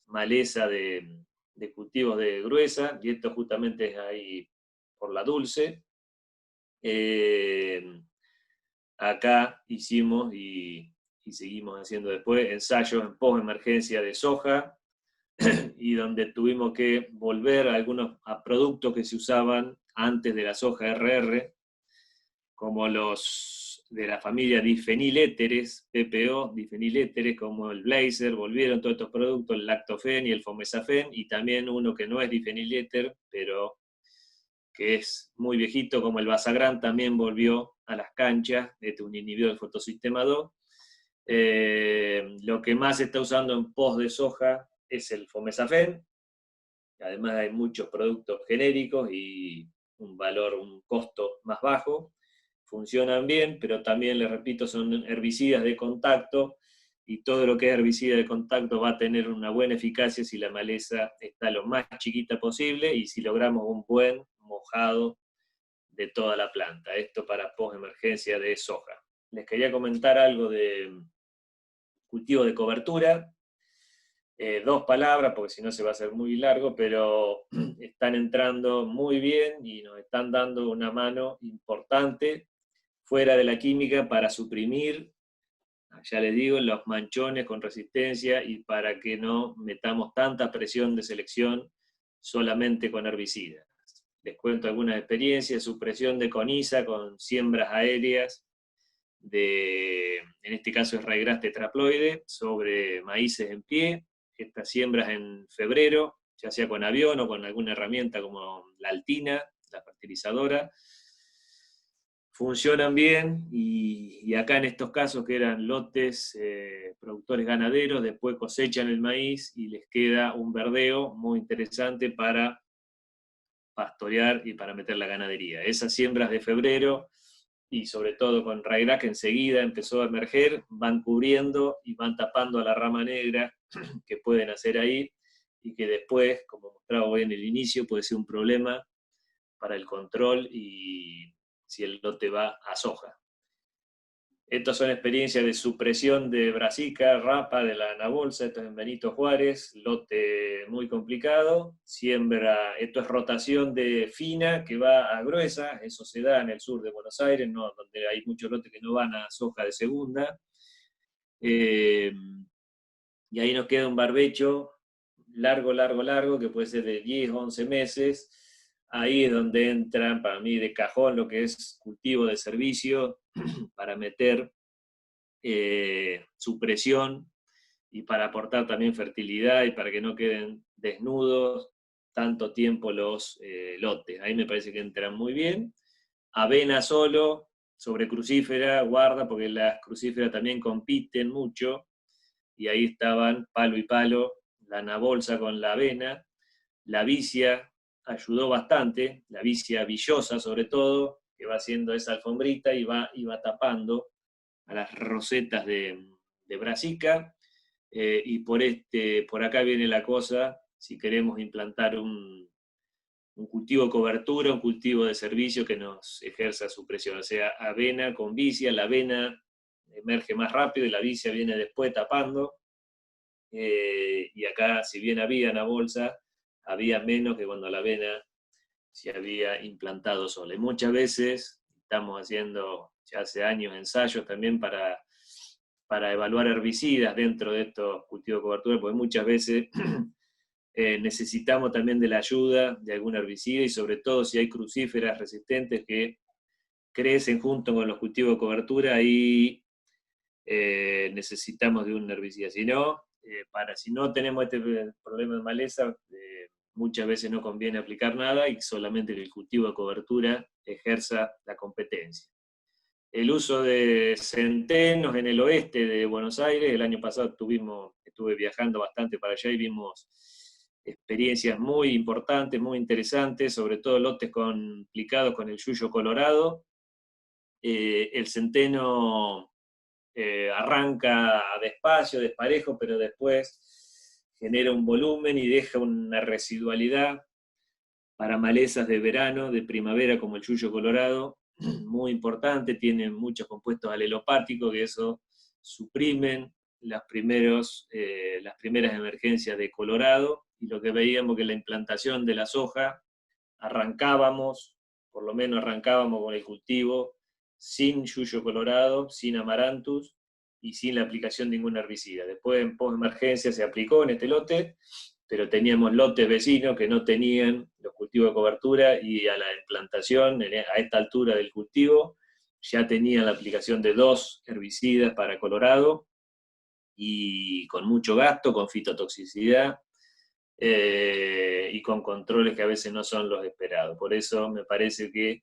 maleza de cultivos de gruesa, y esto justamente es ahí por la Dulce. Acá hicimos y seguimos haciendo después ensayos en post-emergencia de soja, y donde tuvimos que volver a productos que se usaban antes de la soja RR, como los de la familia difeniléteres, PPO, difeniléteres, como el Blazer, volvieron todos estos productos, el Lactofen y el Fomesafen, y también uno que no es difeniléter, pero que es muy viejito, como el Basagran, también volvió a las canchas, este un inhibidor del fotosistema 2. Lo que más se está usando en post de soja es el Fomesafen. Además hay muchos productos genéricos y un costo más bajo. Funcionan bien, pero también, les repito, son herbicidas de contacto, y todo lo que es herbicida de contacto va a tener una buena eficacia si la maleza está lo más chiquita posible y si logramos un buen mojado de toda la planta. Esto para post-emergencia de soja. Les quería comentar algo de cultivo de cobertura. 2 palabras, porque si no se va a hacer muy largo, pero están entrando muy bien y nos están dando una mano importante fuera de la química para suprimir, ya les digo, los manchones con resistencia y para que no metamos tanta presión de selección solamente con herbicidas. Les cuento algunas experiencias: supresión de coniza con siembras aéreas en este caso es ryegrass tetraploide, sobre maíces en pie. Estas siembras en febrero, ya sea con avión o con alguna herramienta como la Altina, la fertilizadora, funcionan bien, y acá en estos casos que eran lotes, productores ganaderos, después cosechan el maíz y les queda un verdeo muy interesante para pastorear y para meter la ganadería. Esas siembras de febrero, y sobre todo con ryegrass, que enseguida empezó a emerger, van cubriendo y van tapando a la rama negra que pueden hacer ahí, y que después, como mostraba hoy en el inicio, puede ser un problema para el control y si el lote va a soja. Estas son experiencias de supresión de Brassica, rapa, de la anabolsa. Esto es en Benito Juárez, lote muy complicado. Siembra, esto es rotación de fina que va a gruesa, eso se da en el sur de Buenos Aires, ¿no? Donde hay muchos lotes que no van a soja de segunda. Y ahí nos queda un barbecho largo, que puede ser de 10, 11 meses. Ahí es donde entran, para mí, de cajón lo que es cultivo de servicio, para meter supresión y para aportar también fertilidad y para que no queden desnudos tanto tiempo los lotes. Ahí me parece que entran muy bien. Avena solo, sobre crucífera, guarda, porque las crucíferas también compiten mucho, y ahí estaban palo y palo, la anabolsa con la avena. La vicia ayudó bastante, la vicia villosa sobre todo, que va haciendo esa alfombrita y va tapando a las rosetas de brassica, y por acá viene la cosa, si queremos implantar un cultivo de cobertura, un cultivo de servicio que nos ejerza su presión, o sea, avena con vicia, la avena emerge más rápido y la vicia viene después tapando, y acá, si bien había una bolsa, había menos que cuando la avena se había implantado sola. Y muchas veces estamos haciendo, ya hace años, ensayos también para evaluar herbicidas dentro de estos cultivos de cobertura, porque muchas veces necesitamos también de la ayuda de algún herbicida, y sobre todo si hay crucíferas resistentes que crecen junto con los cultivos de cobertura, ahí necesitamos de un herbicida. Si no tenemos este problema de maleza, muchas veces no conviene aplicar nada y solamente que el cultivo de cobertura ejerza la competencia. El uso de centenos en el oeste de Buenos Aires, el año pasado estuve viajando bastante para allá y vimos experiencias muy importantes, muy interesantes, sobre todo lotes complicados con el yuyo colorado. El centeno arranca despacio, desparejo, pero después genera un volumen y deja una residualidad para malezas de verano, de primavera, como el yuyo colorado, muy importante. Tiene muchos compuestos alelopáticos que eso suprimen las primeras emergencias de colorado, y lo que veíamos que la implantación de la soja por lo menos arrancábamos con el cultivo sin yuyo colorado, sin amaranthus y sin la aplicación de ningún herbicida. Después, en post-emergencia, se aplicó en este lote, pero teníamos lotes vecinos que no tenían los cultivos de cobertura, y a la implantación, a esta altura del cultivo, ya tenían la aplicación de 2 herbicidas para colorado, y con mucho gasto, con fitotoxicidad, y con controles que a veces no son los esperados. Por eso me parece que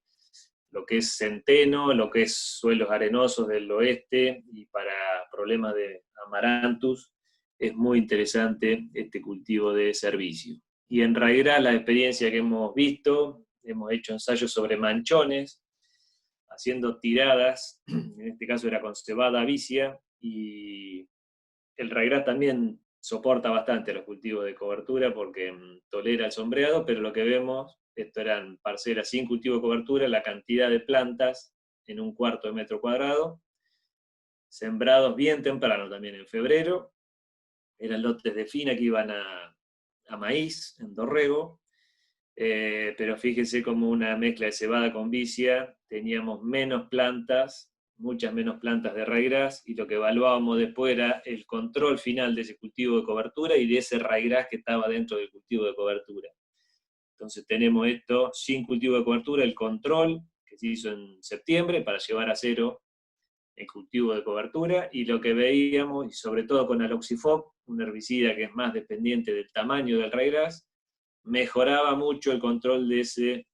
lo que es centeno, lo que es suelos arenosos del oeste, y para problemas de amaranthus, es muy interesante este cultivo de servicio. Y en Raigras, la experiencia que hemos visto, hemos hecho ensayos sobre manchones, haciendo tiradas, en este caso era con cebada vicia, y el Raigras también soporta bastante los cultivos de cobertura porque tolera el sombreado, pero lo que vemos, esto eran parcelas sin cultivo de cobertura, la cantidad de plantas en 1/4 de metro cuadrado, sembrados bien temprano también, en febrero, eran lotes de fina que iban a maíz, en dorrego, pero fíjense como una mezcla de cebada con vicia, teníamos menos plantas, muchas menos plantas de Raigras, y lo que evaluábamos después era el control final de ese cultivo de cobertura y de ese Raigras que estaba dentro del cultivo de cobertura. Entonces tenemos esto sin cultivo de cobertura, el control que se hizo en septiembre para llevar a cero el cultivo de cobertura, y lo que veíamos, y sobre todo con Aloxifoc, un herbicida que es más dependiente del tamaño del Raigras, mejoraba mucho el control de ese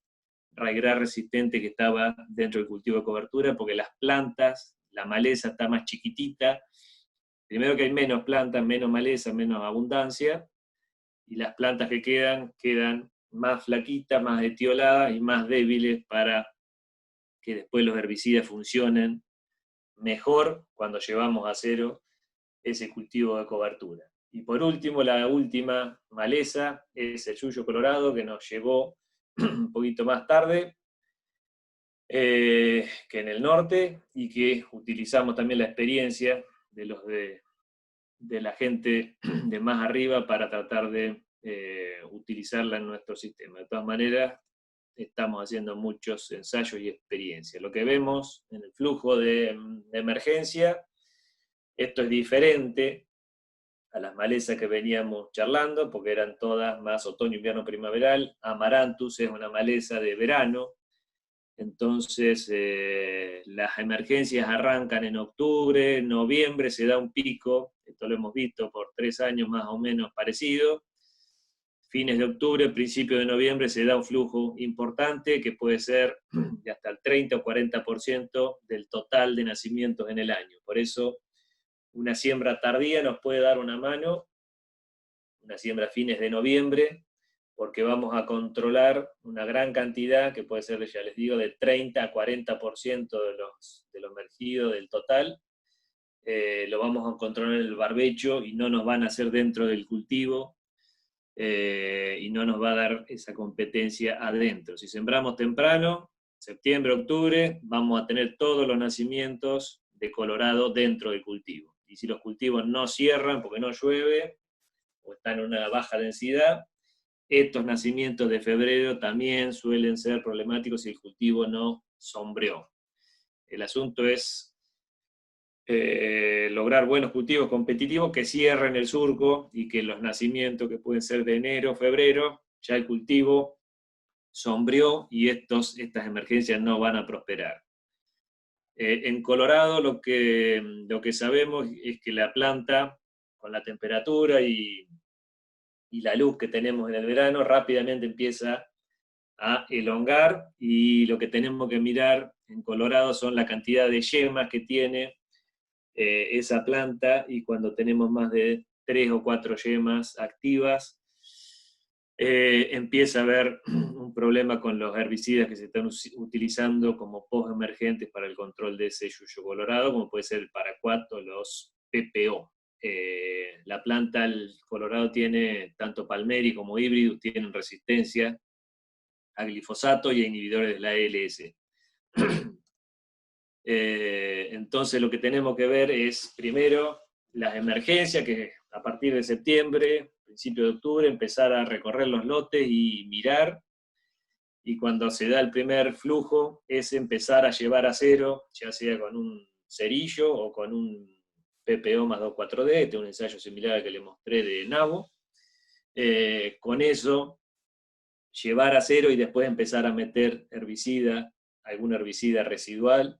Raigras resistente que estaba dentro del cultivo de cobertura, porque las plantas, la maleza está más chiquitita. Primero que hay menos plantas, menos maleza, menos abundancia, y las plantas que quedan más flaquitas, más etioladas y más débiles para que después los herbicidas funcionen mejor cuando llevamos a cero ese cultivo de cobertura. Y por último, la última maleza es el yuyo colorado, que nos llegó un poquito más tarde que en el norte, y que utilizamos también la experiencia de la gente de más arriba para tratar de utilizarla en nuestro sistema. De todas maneras, estamos haciendo muchos ensayos y experiencias. Lo que vemos en el flujo de emergencia, esto es diferente a las malezas que veníamos charlando, porque eran todas más otoño, invierno, primaveral. Amaranthus es una maleza de verano, entonces las emergencias arrancan en octubre, en noviembre se da un pico, esto lo hemos visto por 3 años más o menos parecido. Fines de octubre, principio de noviembre se da un flujo importante que puede ser de hasta el 30 o 40% del total de nacimientos en el año. Por eso una siembra tardía nos puede dar una mano, una siembra a fines de noviembre, porque vamos a controlar una gran cantidad, que puede ser, ya les digo, de 30 a 40% de los emergidos del total. Lo vamos a controlar en el barbecho y no nos van a hacer dentro del cultivo, y no nos va a dar esa competencia adentro. Si sembramos temprano, septiembre, octubre, vamos a tener todos los nacimientos de colorado dentro del cultivo. Y si los cultivos no cierran porque no llueve o están en una baja densidad, estos nacimientos de febrero también suelen ser problemáticos si el cultivo no sombreó. El asunto es lograr buenos cultivos competitivos que cierren el surco y que los nacimientos, que pueden ser de enero, febrero, ya el cultivo sombreó y estas emergencias no van a prosperar. En Colorado lo que sabemos es que la planta, con la temperatura y la luz que tenemos en el verano, rápidamente empieza a elongar, y lo que tenemos que mirar en Colorado son la cantidad de yemas que tiene esa planta, y cuando tenemos más de 3 o 4 yemas activas, empieza a haber un problema con los herbicidas que se están utilizando como post-emergentes para el control de ese yuyo colorado, como puede ser el paraquat o los PPO. La planta, el colorado, tiene, tanto palmeri como híbridos, tienen resistencia a glifosato y a inhibidores de la ALS. Entonces lo que tenemos que ver es, primero, las emergencias, que a partir de septiembre, principio de octubre, empezar a recorrer los lotes y mirar, y cuando se da el primer flujo, es empezar a llevar a cero, ya sea con un cerillo o con un PPO más 2,4-D, este es un ensayo similar al que le mostré de nabo. Con eso, llevar a cero y después empezar a meter herbicida, algún herbicida residual,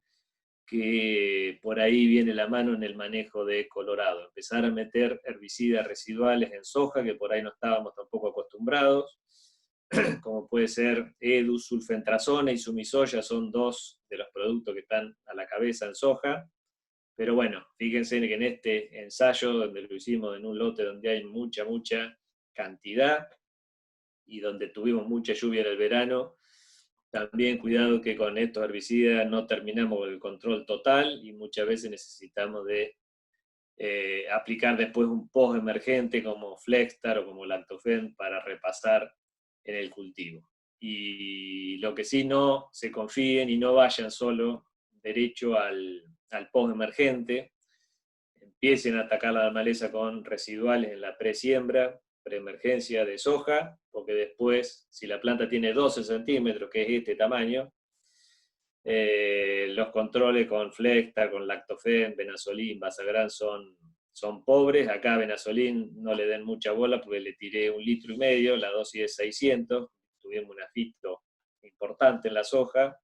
que por ahí viene la mano en el manejo de colorado. Empezar a meter herbicidas residuales en soja, que por ahí no estábamos tampoco acostumbrados, como puede ser Edus, sulfentrazona y sumisoya, son dos de los productos que están a la cabeza en soja. Pero bueno, fíjense que en este ensayo, donde lo hicimos en un lote donde hay mucha cantidad y donde tuvimos mucha lluvia en el verano, también cuidado que con estos herbicidas no terminamos con el control total, y muchas veces necesitamos de aplicar después un post emergente como Flexstar o como Lactofen para repasar en el cultivo. Y lo que sí, no se confíen y no vayan solo derecho al post emergente. Empiecen a atacar la maleza con residuales en la presiembra, preemergencia de soja, porque después, si la planta tiene 12 centímetros, que es este tamaño, los controles con Flexstar, con Lactofen, Benazolin, Basagran son pobres. Acá Benazolin no le den mucha bola porque le tiré 1,5 litros, la dosis es 600, tuvimos un afito importante en la soja,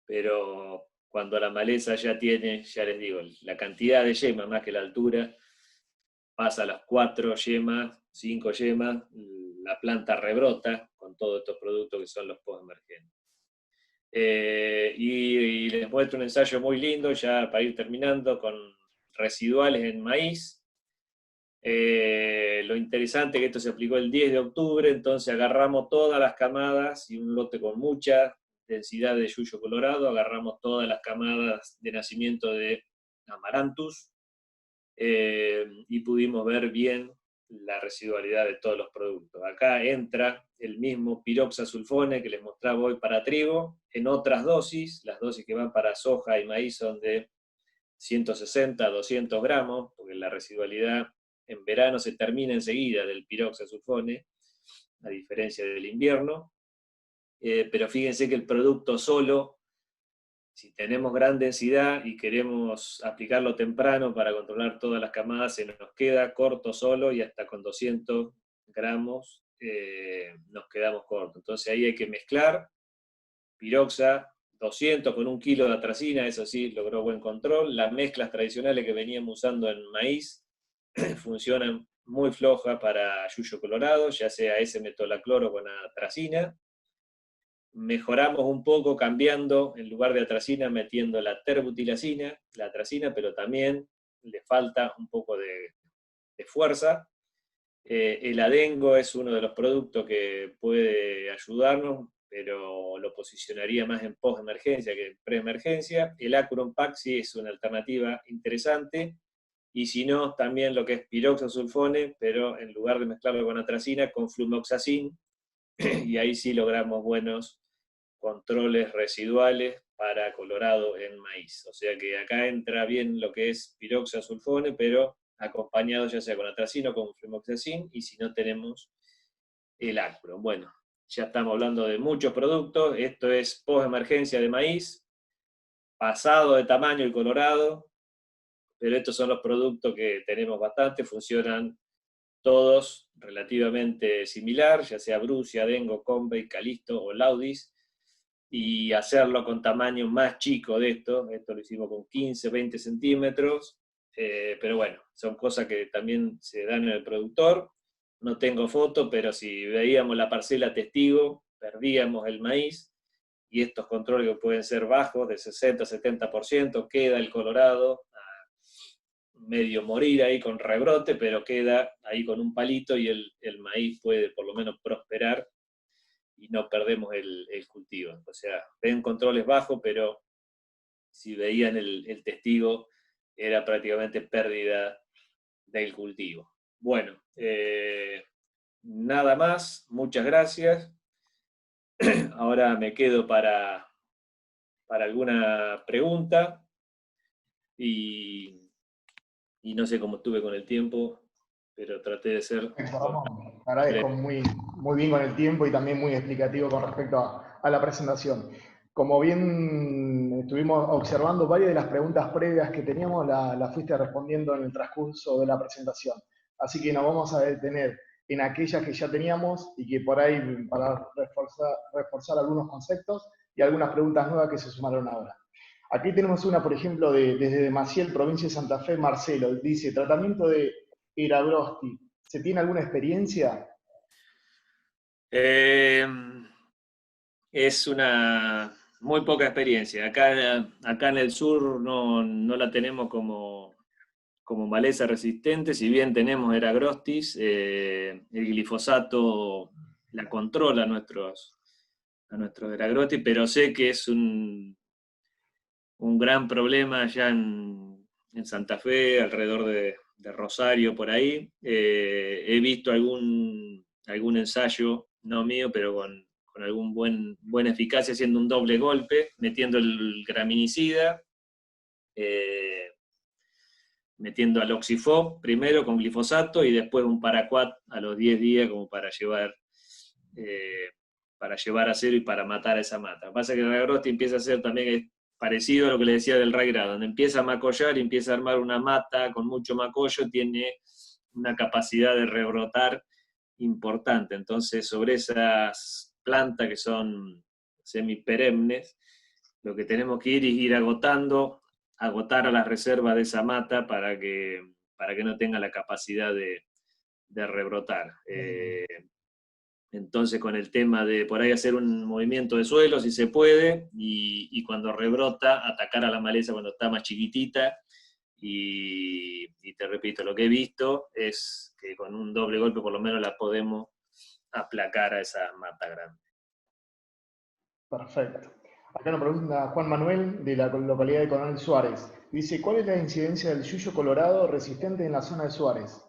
pero cuando la maleza ya tiene, ya les digo, la cantidad de yemas más que la altura, pasa a las 4 yemas, 5 yemas, la planta rebrota con todos estos productos que son los post-emergentes. Y les muestro un ensayo muy lindo, ya para ir terminando, con residuales en maíz. Lo interesante es que esto se aplicó el 10 de octubre, entonces agarramos todas las camadas, y un lote con mucha densidad de yuyo colorado, agarramos todas las camadas de nacimiento de Amaranthus, y pudimos ver bien la residualidad de todos los productos. Acá entra el mismo piroxasulfone que les mostraba hoy para trigo, en otras dosis. Las dosis que van para soja y maíz son de 160 a 200 gramos, porque la residualidad en verano se termina enseguida del piroxasulfone, a diferencia del invierno. Pero fíjense que el producto solo, si tenemos gran densidad y queremos aplicarlo temprano para controlar todas las camadas, se nos queda corto solo, y hasta con 200 gramos nos quedamos cortos. Entonces ahí hay que mezclar piroxa 200 con 1 kilo de atracina, eso sí, logró buen control. Las mezclas tradicionales que veníamos usando en maíz funcionan muy flojas para yuyo colorado, ya sea S-metolacloro con atracina. Mejoramos un poco cambiando, en lugar de atracina, metiendo la terbutilacina, la atracina, pero también le falta un poco de fuerza. El adengo es uno de los productos que puede ayudarnos, pero lo posicionaría más en post-emergencia que en pre-emergencia. El Acuron Paxi es una alternativa interesante, y si no, también lo que es piroxasulfone, pero en lugar de mezclarlo con atracina, con flumoxacin, y ahí sí logramos buenos controles residuales para colorado en maíz. O sea que acá entra bien lo que es piroxasulfone, pero acompañado ya sea con atracina o con flumoxacin, y si no tenemos el Acron. Bueno, ya estamos hablando de muchos productos. Esto es post-emergencia de maíz, pasado de tamaño el colorado, pero estos son los productos que tenemos bastante, funcionan todos relativamente similar, ya sea Brucia, Dengo, Convey, Calisto o Laudis, y hacerlo con tamaño más chico de esto lo hicimos con 15, 20 centímetros, pero bueno, son cosas que también se dan en el productor. No tengo foto, pero si veíamos la parcela testigo, perdíamos el maíz, y estos controles que pueden ser bajos, de 60, 70%, queda el colorado medio morir ahí con rebrote, pero queda ahí con un palito, y el maíz puede por lo menos prosperar y no perdemos el cultivo. O sea, ven controles bajos, pero si veían el testigo, era prácticamente pérdida del cultivo. Bueno, nada más, muchas gracias. Ahora me quedo para alguna pregunta, y no sé cómo estuve con el tiempo, pero traté de ser Ramón, te agradezco muy bien con el tiempo y también muy explicativo con respecto a la presentación. Como bien estuvimos observando, varias de las preguntas previas que teníamos las fuiste respondiendo en el transcurso de la presentación. Así que nos vamos a detener en aquellas que ya teníamos y que por ahí para reforzar algunos conceptos y algunas preguntas nuevas que se sumaron ahora. Aquí tenemos una, por ejemplo, desde Maciel, provincia de Santa Fe, Marcelo. Dice, tratamiento de Eragrosti. ¿Se tiene alguna experiencia? Es una muy poca experiencia. Acá en el sur no la tenemos como maleza resistente, si bien tenemos Eragrostis, el glifosato la controla a nuestros Eragrostis, pero sé que es un gran problema allá en Santa Fe, alrededor de Rosario, por ahí. He visto algún ensayo, no mío, pero con algún buena eficacia, haciendo un doble golpe, metiendo el graminicida, metiendo al Oxifob primero con glifosato y después un Paraquat a los 10 días como para llevar a cero y para matar a esa mata. Lo que pasa es que el Eragrosti empieza a ser también parecido a lo que le decía del raigrado, donde empieza a macollar y empieza a armar una mata con mucho macollo, tiene una capacidad de rebrotar importante. Entonces, sobre esas plantas que son semiperennes, lo que tenemos que ir agotar a la reserva de esa mata para que no tenga la capacidad de rebrotar. Entonces, con el tema de por ahí hacer un movimiento de suelo, si se puede, y cuando rebrota, atacar a la maleza cuando está más chiquitita. Y te repito, lo que he visto es que con un doble golpe por lo menos la podemos aplacar a esa mata grande. Perfecto. Acá nos pregunta Juan Manuel, de la localidad de Coronel Suárez. Dice, ¿cuál es la incidencia del yuyo colorado resistente en la zona de Suárez?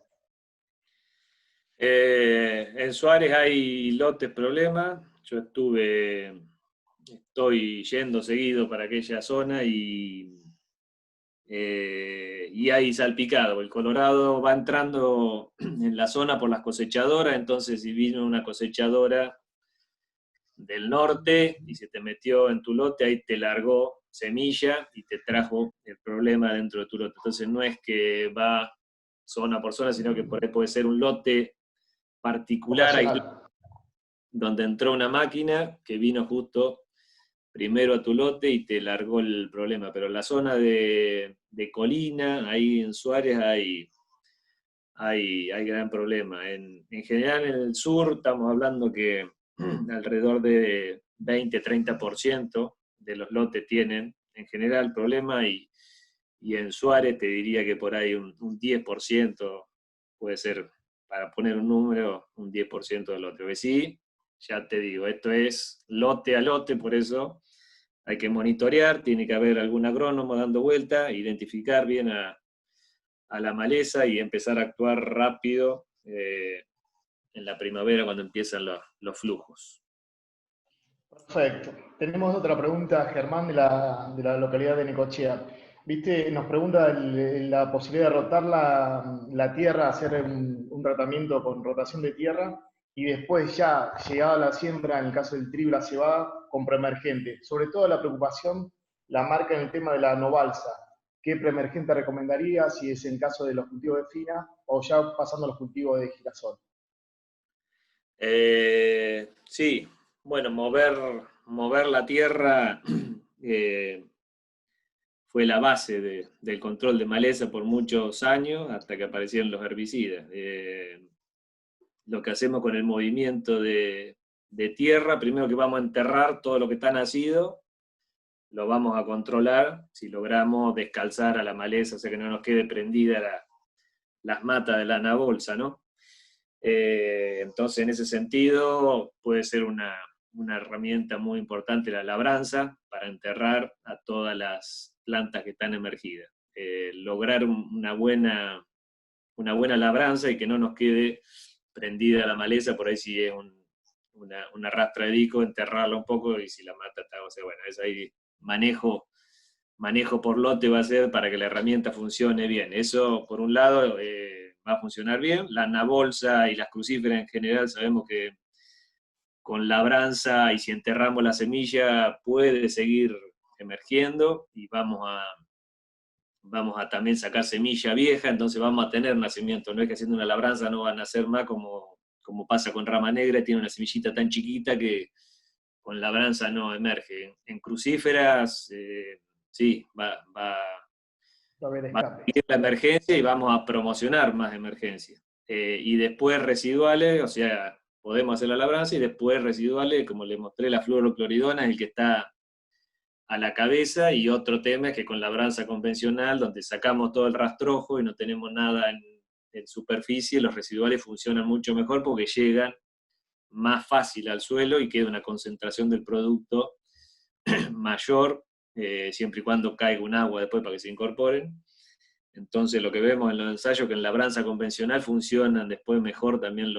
En Suárez hay lotes problemas. Yo estoy yendo seguido para aquella zona, y hay salpicado. El colorado va entrando en la zona por las cosechadoras, entonces si vino una cosechadora del norte y se te metió en tu lote, ahí te largó semilla y te trajo el problema dentro de tu lote. Entonces no es que va zona por zona, sino que por ahí puede ser un lote particular ahí, donde entró una máquina que vino justo primero a tu lote y te largó el problema. Pero en la zona de colina, ahí en Suárez, hay gran problema. En general en el sur estamos hablando que alrededor de 20-30% de los lotes tienen en general problema, y en Suárez te diría que por ahí un 10% puede ser para poner un número, un 10% del lote. Porque sí, ya te digo, esto es lote a lote, por eso hay que monitorear, tiene que haber algún agrónomo dando vuelta, identificar bien a la maleza y empezar a actuar rápido en la primavera cuando empiezan los flujos. Perfecto. Tenemos otra pregunta, Germán, de la localidad de Necochea. Viste, nos pregunta la posibilidad de rotar la tierra, hacer un tratamiento con rotación de tierra y después ya, llegada la siembra, en el caso del trigo y la cebada, con preemergente. Sobre todo la preocupación la marca en el tema de la no balsa. ¿Qué preemergente recomendaría si es en caso de los cultivos de fina o ya pasando a los cultivos de girasol? Sí, bueno, mover la tierra fue la base del control de maleza por muchos años, hasta que aparecieron los herbicidas. Lo que hacemos con el movimiento de tierra, primero que vamos a enterrar todo lo que está nacido, lo vamos a controlar si logramos descalzar a la maleza, o sea que no nos quede prendida las matas de la anabolsa, ¿no? Entonces, en ese sentido, puede ser una herramienta muy importante la labranza para enterrar a todas las plantas que están emergidas. Lograr una buena labranza y que no nos quede prendida la maleza, por ahí si es una arrastradico, enterrarla un poco y si la mata está, o sea, bueno, es ahí manejo por lote va a ser para que la herramienta funcione bien. Eso, por un lado, va a funcionar bien. La anabolsa y las crucíferas en general sabemos que con labranza y si enterramos la semilla puede seguir emergiendo y vamos a también sacar semilla vieja, entonces vamos a tener nacimiento. No es que haciendo una labranza no va a nacer más como pasa con rama negra, tiene una semillita tan chiquita que con labranza no emerge. En crucíferas, sí, va Va a haber a escape. seguir la emergencia y vamos a promocionar más emergencias. Y después residuales, o sea, podemos hacer la labranza y después residuales, como les mostré, la fluorocloridona es el que está a la cabeza, y otro tema es que con labranza convencional, donde sacamos todo el rastrojo y no tenemos nada en superficie, los residuales funcionan mucho mejor porque llegan más fácil al suelo y queda una concentración del producto mayor, siempre y cuando caiga un agua después para que se incorporen. Entonces lo que vemos en los ensayos que en labranza convencional funcionan después mejor también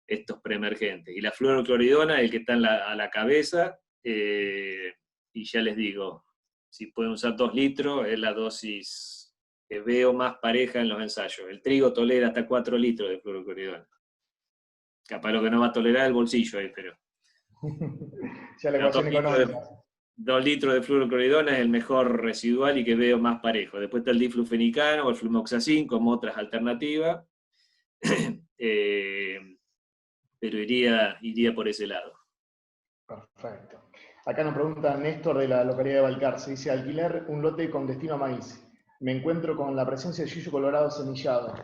estos preemergentes. Y la fluorocloridona, el que está a la cabeza, y ya les digo, si pueden usar 2 litros, es la dosis que veo más pareja en los ensayos. El trigo tolera hasta 4 litros de fluorocloridona. Capaz lo que no va a tolerar es el bolsillo ahí, pero Ya la pero ecuación económica. 2 litros de fluorocloridona es el mejor residual y que veo más parejo. Después está el diflufenicano o el flumoxacin como otras alternativas, pero iría por ese lado. Perfecto. Acá nos pregunta Néstor de la localidad de Balcarce. Dice, alquiler un lote con destino a maíz. Me encuentro con la presencia de yuyo colorado semillado.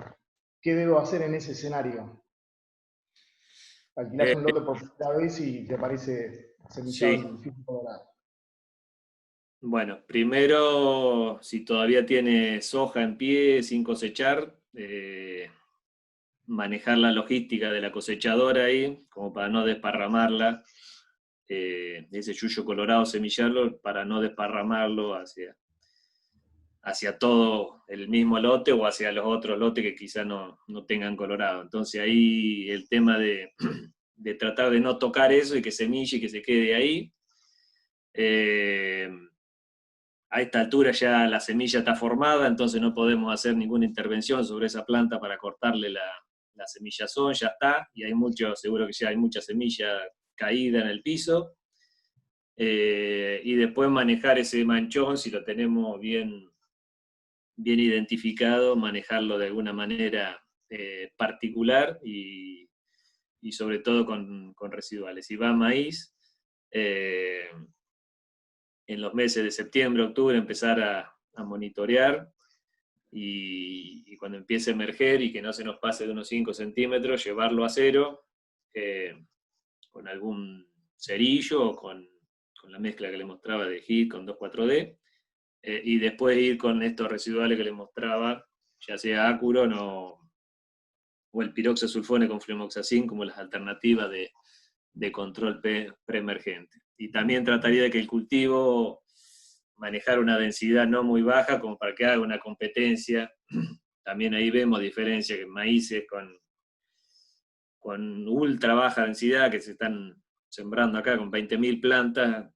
¿Qué debo hacer en ese escenario? Alquilás Eh, un lote por primera vez y te aparece semillado sí, el yuyo colorado. bueno, primero, si todavía tiene soja en pie sin cosechar, manejar la logística de la cosechadora ahí, como para no desparramarla, ese yuyo colorado, semillarlo, para no desparramarlo hacia todo el mismo lote o hacia los otros lotes que quizás no tengan colorado. Entonces ahí el tema de tratar de no tocar eso y que semille y que se quede ahí. A esta altura ya la semilla está formada, entonces no podemos hacer ninguna intervención sobre esa planta para cortarle la semillazón, ya está, y seguro que ya hay mucha semilla caída en el piso. Y después manejar ese manchón, si lo tenemos bien identificado, manejarlo de alguna manera particular y sobre todo con residuales. Si va maíz, en los meses de septiembre, octubre, empezar a monitorear y cuando empiece a emerger y que no se nos pase de unos 5 centímetros, llevarlo a cero con algún cerillo o con la mezcla que le mostraba de HIT con 2,4-D, y después ir con estos residuales que les mostraba, ya sea Acuron o el piroxasulfone con fluomoxacin como las alternativas de control preemergente. Y también trataría de que el cultivo manejar una densidad no muy baja como para que haga una competencia. También ahí vemos diferencia que maíces con ultra baja densidad que se están sembrando acá con 20.000 plantas,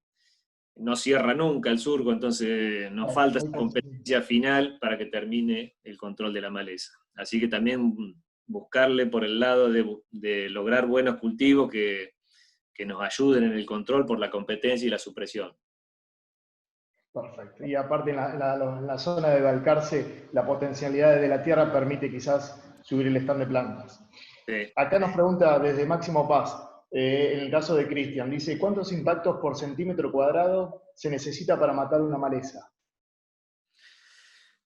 no cierra nunca el surco, entonces nos falta esa competencia final para que termine el control de la maleza. Así que también buscarle por el lado de lograr buenos cultivos que nos ayuden en el control por la competencia y la supresión. Perfecto. Y aparte en la zona de Balcarce, la potencialidad de la tierra permite quizás subir el stand de plantas. Sí. Acá nos pregunta desde Máximo Paz, en el caso de Cristian, dice, ¿cuántos impactos por centímetro cuadrado se necesita para matar una maleza?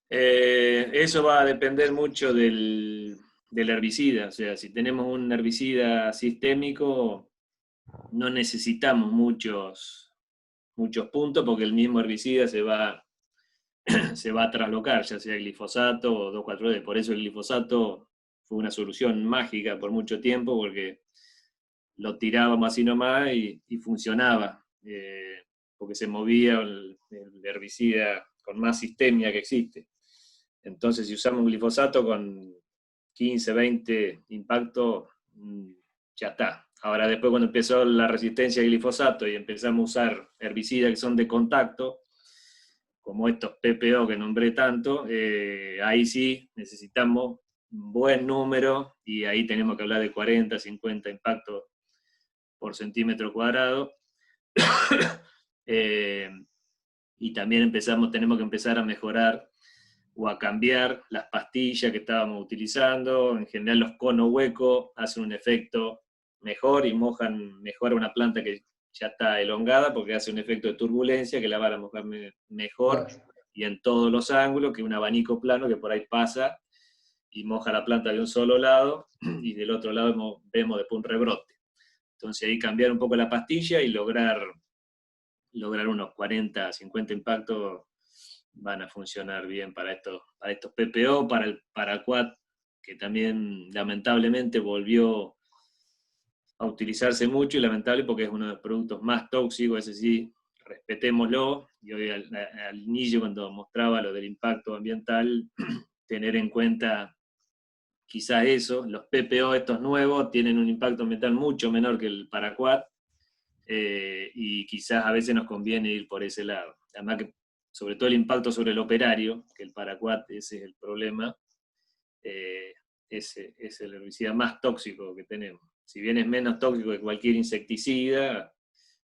Eso va a depender mucho del herbicida. O sea, si tenemos un herbicida sistémico, no necesitamos muchos puntos porque el mismo herbicida se va a traslocar, ya sea glifosato o 2,4-D. Por eso el glifosato fue una solución mágica por mucho tiempo, porque lo tirábamos así nomás y funcionaba, porque se movía el herbicida con más sistemia que existe. Entonces, si usamos un glifosato con 15, 20 impactos, ya está. Ahora, después cuando empezó la resistencia al glifosato y empezamos a usar herbicidas que son de contacto, como estos PPO que nombré tanto, ahí sí necesitamos un buen número y ahí tenemos que hablar de 40, 50 impactos por centímetro cuadrado. Y también tenemos que empezar a mejorar o a cambiar las pastillas que estábamos utilizando. En general los conos huecos hacen un efecto mejor y mojan mejor a una planta que ya está elongada porque hace un efecto de turbulencia que la va a mojar mejor y en todos los ángulos que un abanico plano que por ahí pasa y moja la planta de un solo lado y del otro lado vemos después un rebrote. Entonces ahí cambiar un poco la pastilla y lograr unos 40, 50 impactos van a funcionar bien para estos PPO, para el paraquat, que también lamentablemente volvió a utilizarse mucho, y lamentable porque es uno de los productos más tóxicos, ese sí, respetémoslo, y hoy al inicio cuando mostraba lo del impacto ambiental, tener en cuenta quizás eso, los PPO estos nuevos tienen un impacto ambiental mucho menor que el paraquat, y quizás a veces nos conviene ir por ese lado. Además que sobre todo el impacto sobre el operario, que el paraquat, ese es el problema, ese es el herbicida más tóxico que tenemos. Si bien es menos tóxico que cualquier insecticida,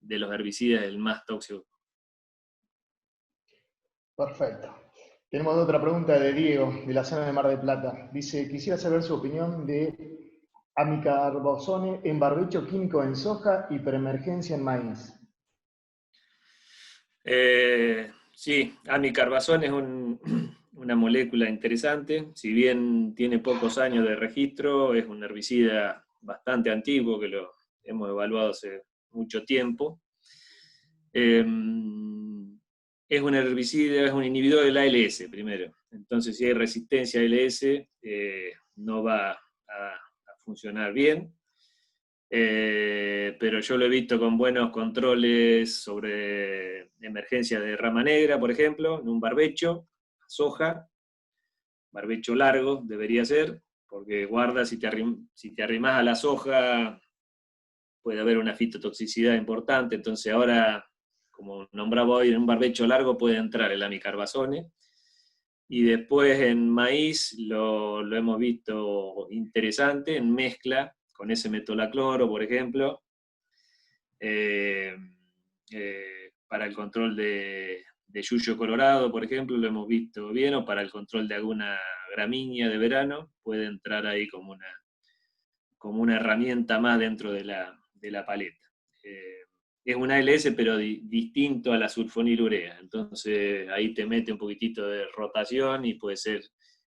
de los herbicidas es el más tóxico. Perfecto. Tenemos otra pregunta de Diego, de la zona de Mar del Plata. Dice, quisiera saber su opinión de amicarbazone en barbecho químico en soja y preemergencia en maíz. Sí, amicarbazone es una molécula interesante. Si bien tiene pocos años de registro, es un herbicida bastante antiguo que lo hemos evaluado hace mucho tiempo. Es un herbicida, es un inhibidor del ALS primero. Entonces, si hay resistencia a ALS, no va a funcionar bien. Pero yo lo he visto con buenos controles sobre emergencia de rama negra, por ejemplo, en un barbecho, soja, barbecho largo debería ser, porque guarda, si te arrimás a la soja, puede haber una fitotoxicidad importante. Entonces ahora, como nombraba hoy, en un barbecho largo puede entrar el amicarbazone. Y después en maíz lo hemos visto interesante en mezcla con ese metolacloro, por ejemplo, para el control de yuyo colorado, por ejemplo, lo hemos visto bien, o para el control de alguna gramínea de verano, puede entrar ahí como una herramienta más dentro de la paleta. Es una ALS, pero distinto a la sulfonilurea, entonces ahí te mete un poquitito de rotación y puede ser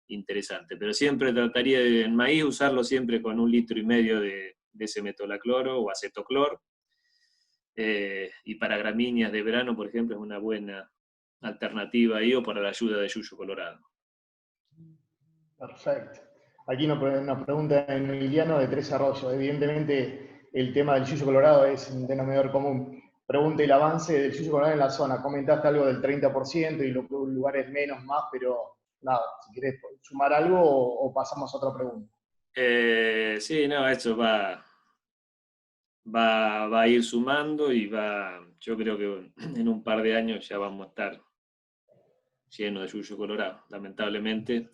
interesante, pero siempre trataría en maíz usarlo siempre con 1,5 litros de ese metolacloro o acetoclor, y para gramíneas de verano, por ejemplo, es una buena alternativa ahí, o para la ayuda de yuyo colorado. Perfecto. Aquí nos pregunta Emiliano de Tres Arroyos. Evidentemente, el tema del yuyo colorado es un denominador común. Pregunta el avance del yuyo colorado en la zona. Comentaste algo del 30% y los lugares menos, más, pero nada, si querés sumar algo o pasamos a otra pregunta. Sí, no, eso va a ir sumando y yo creo que en un par de años ya vamos a estar llenos de yuyo colorado, lamentablemente.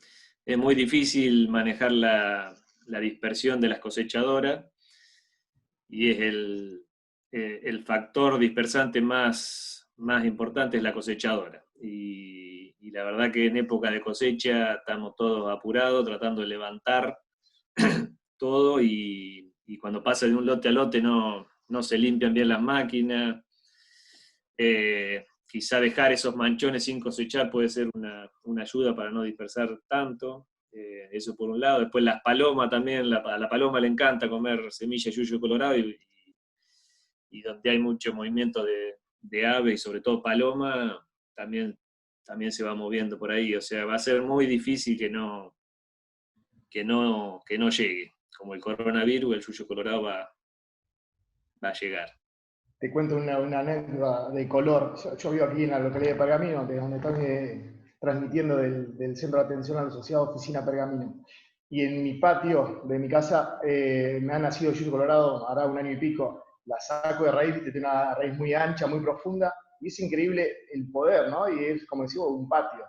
Es muy difícil manejar la dispersión de las cosechadoras y es el factor dispersante más importante es la cosechadora. Y la verdad que en época de cosecha estamos todos apurados, tratando de levantar todo y cuando pasa de un lote a lote no se limpian bien las máquinas. Quizá dejar esos manchones sin cosechar puede ser una ayuda para no dispersar tanto. Eso por un lado. Después las palomas también, a la paloma le encanta comer semilla de yuyo colorado y donde hay mucho movimiento de ave y sobre todo paloma, también se va moviendo por ahí. O sea, va a ser muy difícil que no llegue. Como el coronavirus, el yuyo colorado va a llegar. Te cuento una anécdota de color. Yo vivo aquí en la localidad de Pergamino, donde están transmitiendo del Centro de Atención al Asociado Oficina Pergamino. Y en mi patio de mi casa me ha nacido yuyo colorado, hará un año y pico. La saco de raíz, tiene una raíz muy ancha, muy profunda, y es increíble el poder, ¿no? Y es, como decimos, un patio.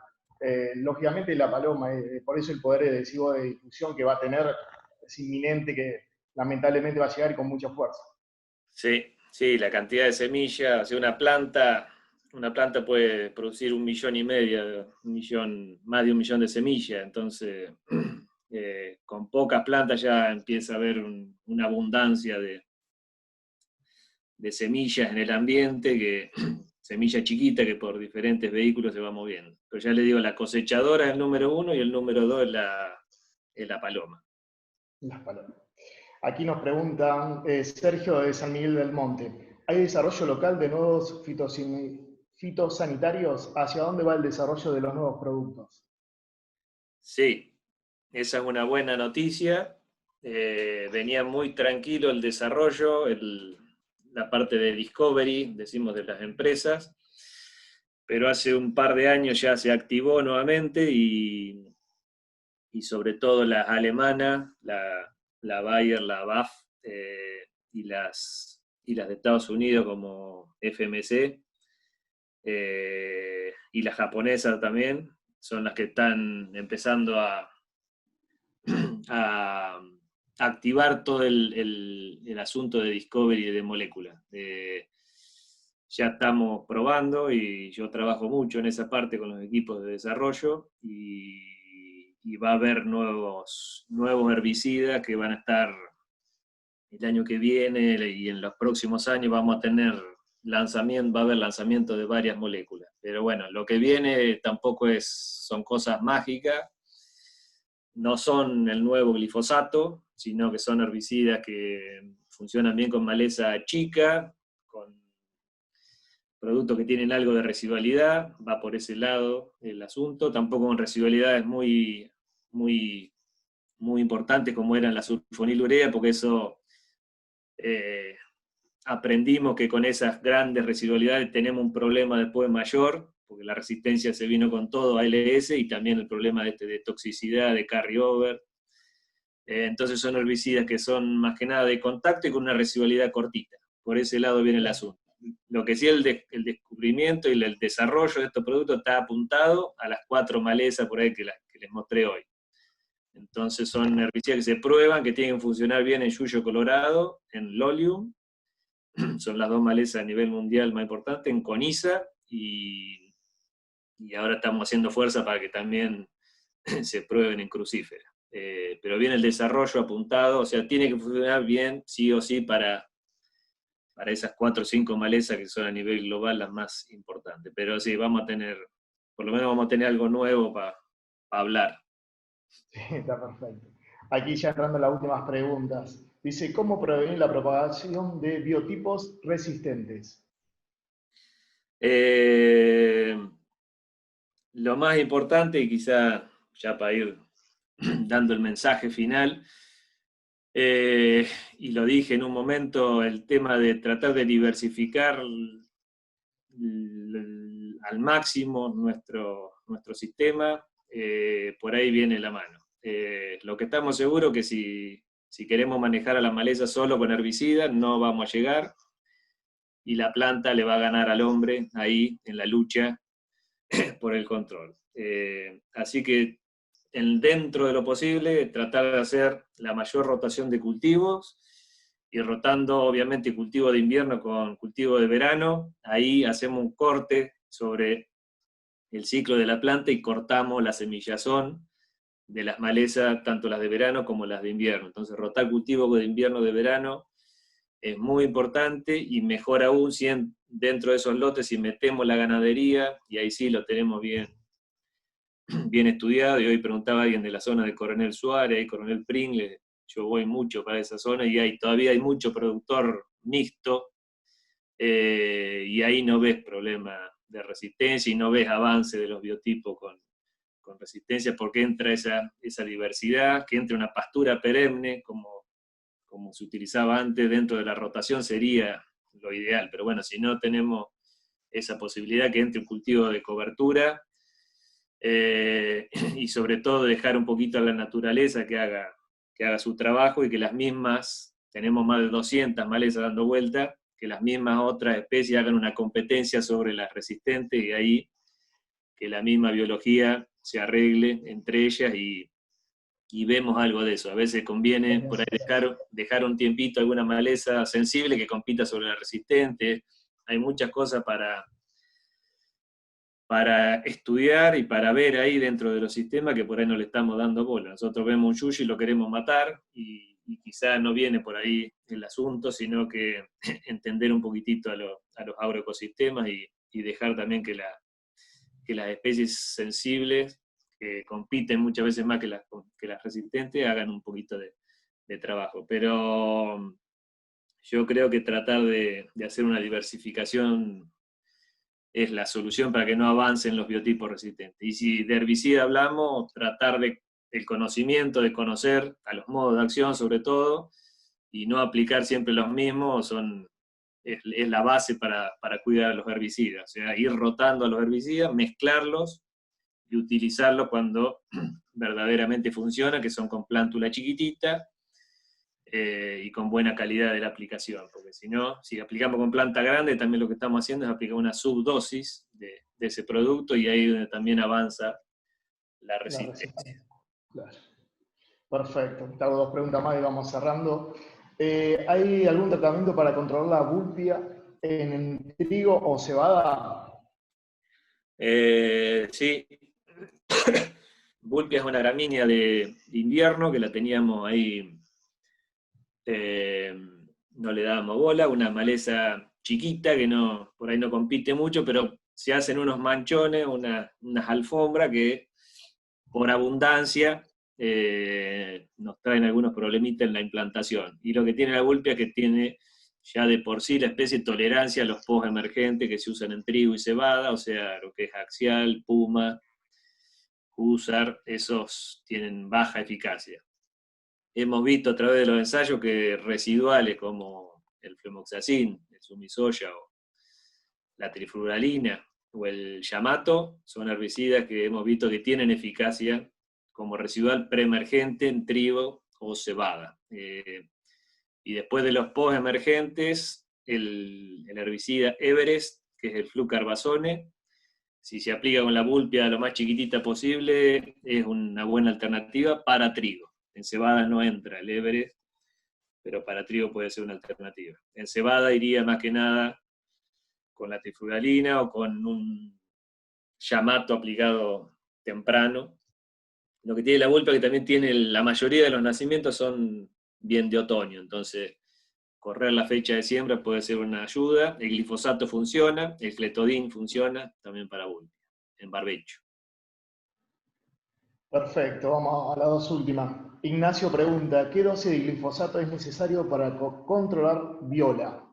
Lógicamente la paloma, por eso el poder de difusión que va a tener es inminente, que lamentablemente va a llegar y con mucha fuerza. Sí, sí, la cantidad de semillas, o sea, una planta puede producir 1,5 millones, más de 1 millón de semillas, entonces con pocas plantas ya empieza a haber una abundancia de semillas en el ambiente, semilla chiquita que por diferentes vehículos se va moviendo. Pero ya le digo, la cosechadora es el número uno y el número dos es la paloma. Las palomas. Aquí nos preguntan Sergio de San Miguel del Monte. ¿Hay desarrollo local de nuevos fitosanitarios? ¿Hacia dónde va el desarrollo de los nuevos productos? Sí, esa es una buena noticia. Venía muy tranquilo el desarrollo, la parte de discovery, decimos, de las empresas, pero hace un par de años ya se activó nuevamente y sobre todo las alemanas, la Bayer, la BAF y las de Estados Unidos como FMC, y las japonesas también, son las que están empezando a activar todo el asunto de discovery de moléculas. Ya estamos probando y yo trabajo mucho en esa parte con los equipos de desarrollo y va a haber nuevos herbicidas que van a estar el año que viene y en los próximos años vamos a tener va a haber lanzamiento de varias moléculas. Pero bueno, lo que viene tampoco son cosas mágicas, no son el nuevo glifosato, sino que son herbicidas que funcionan bien con maleza chica, con productos que tienen algo de residualidad, va por ese lado el asunto, tampoco con residualidades muy, muy, muy importantes como eran la sulfonilurea, porque eso eh, aprendimos que con esas grandes residualidades tenemos un problema después mayor, porque la resistencia se vino con todo a ALS y también el problema de toxicidad, de carryover. Entonces son herbicidas que son más que nada de contacto y con una residualidad cortita. Por ese lado viene el asunto. Lo que sí, el descubrimiento y el desarrollo de estos productos está apuntado a las 4 malezas por ahí que les mostré hoy. Entonces son herbicidas que se prueban, que tienen que funcionar bien en yuyo colorado, en lolium, son las 2 malezas a nivel mundial más importantes, en coniza, y ahora estamos haciendo fuerza para que también se prueben en crucífera. Pero viene el desarrollo apuntado, o sea, tiene que funcionar bien, sí o sí, para esas 4 o 5 malezas que son a nivel global las más importantes. Pero sí, por lo menos vamos a tener algo nuevo para hablar. Sí, está perfecto. Aquí ya entrando en las últimas preguntas. Dice, ¿cómo prevenir la propagación de biotipos resistentes? Eh, lo más importante, y quizá ya para ir dando el mensaje final. Y lo dije en un momento, el tema de tratar de diversificar al máximo nuestro sistema, por ahí viene la mano. Lo que estamos seguros que si queremos manejar a la maleza solo con herbicidas, no vamos a llegar, y la planta le va a ganar al hombre ahí en la lucha por el control. Así que dentro de lo posible, tratar de hacer la mayor rotación de cultivos, y rotando obviamente cultivo de invierno con cultivo de verano. Ahí hacemos un corte sobre el ciclo de la planta y cortamos la semillazón de las malezas, tanto las de verano como las de invierno. Entonces, rotar cultivo de invierno, de verano, es muy importante, y mejor aún si dentro de esos lotes si metemos la ganadería, y ahí sí lo tenemos bien estudiado. Y hoy preguntaba a alguien de la zona de Coronel Suárez y Coronel Pringle, yo voy mucho para esa zona, y todavía hay mucho productor mixto, y ahí no ves problema de resistencia y no ves avance de los biotipos con resistencia, porque entra esa diversidad, que entre una pastura perenne, como se utilizaba antes dentro de la rotación, sería lo ideal. Pero bueno, si no tenemos esa posibilidad, que entre un cultivo de cobertura, y sobre todo dejar un poquito a la naturaleza que haga su trabajo, y que las mismas, tenemos más de 200 malezas dando vuelta, que las mismas otras especies hagan una competencia sobre las resistentes, y ahí que la misma biología se arregle entre ellas, y vemos algo de eso. A veces conviene por ahí dejar un tiempito alguna maleza sensible que compita sobre la resistente. Hay muchas cosas para estudiar y para ver ahí dentro de los sistemas, que por ahí no le estamos dando bola. Nosotros vemos un yuyo y lo queremos matar, y quizás no viene por ahí el asunto, sino que entender un poquitito a los agroecosistemas, y dejar también que las especies sensibles, que compiten muchas veces más que las resistentes, hagan un poquito de trabajo. Pero yo creo que tratar de hacer una diversificación es la solución para que no avancen los biotipos resistentes. Y si de herbicida hablamos, tratar del conocimiento, de conocer a los modos de acción sobre todo, y no aplicar siempre los mismos, es la base para cuidar a los herbicidas. O sea, ir rotando a los herbicidas, mezclarlos y utilizarlos cuando verdaderamente funciona, que son con plántula chiquitita, y con buena calidad de la aplicación, porque si no, si aplicamos con planta grande, también lo que estamos haciendo es aplicar una subdosis de ese producto, y ahí es donde también avanza la resistencia. Claro. Perfecto. Te hago dos preguntas más y vamos cerrando. ¿Hay algún tratamiento para controlar la bulbia en trigo o cebada? Sí. Bulbia es una gramínea de invierno que la teníamos ahí, no le dábamos bola, una maleza chiquita que por ahí no compite mucho, pero se hacen unos manchones, unas alfombras que por abundancia nos traen algunos problemitas en la implantación. Y lo que tiene la bulbia es que tiene ya de por sí la especie tolerancia a los post emergentes que se usan en trigo y cebada, o sea, lo que es axial, puma, húsar, esos tienen baja eficacia. Hemos visto a través de los ensayos que residuales como el flumoxacin, el sumisoya, o la trifluralina o el yamato son herbicidas que hemos visto que tienen eficacia como residual preemergente en trigo o cebada. Y después de los post-emergentes, el herbicida Everest, que es el flucarbazone, si se aplica con la bulbia lo más chiquitita posible, es una buena alternativa para trigo. En cebada no entra el Everest, pero para trigo puede ser una alternativa. En cebada iría más que nada con la trifluralina o con un yamato aplicado temprano. Lo que tiene la bulbia, que también tiene la mayoría de los nacimientos son bien de otoño, entonces correr la fecha de siembra puede ser una ayuda. El glifosato funciona, el cletodin funciona también para bulbia, en barbecho. Perfecto, vamos a las dos últimas. Ignacio pregunta, ¿qué dosis de glifosato es necesario para controlar viola?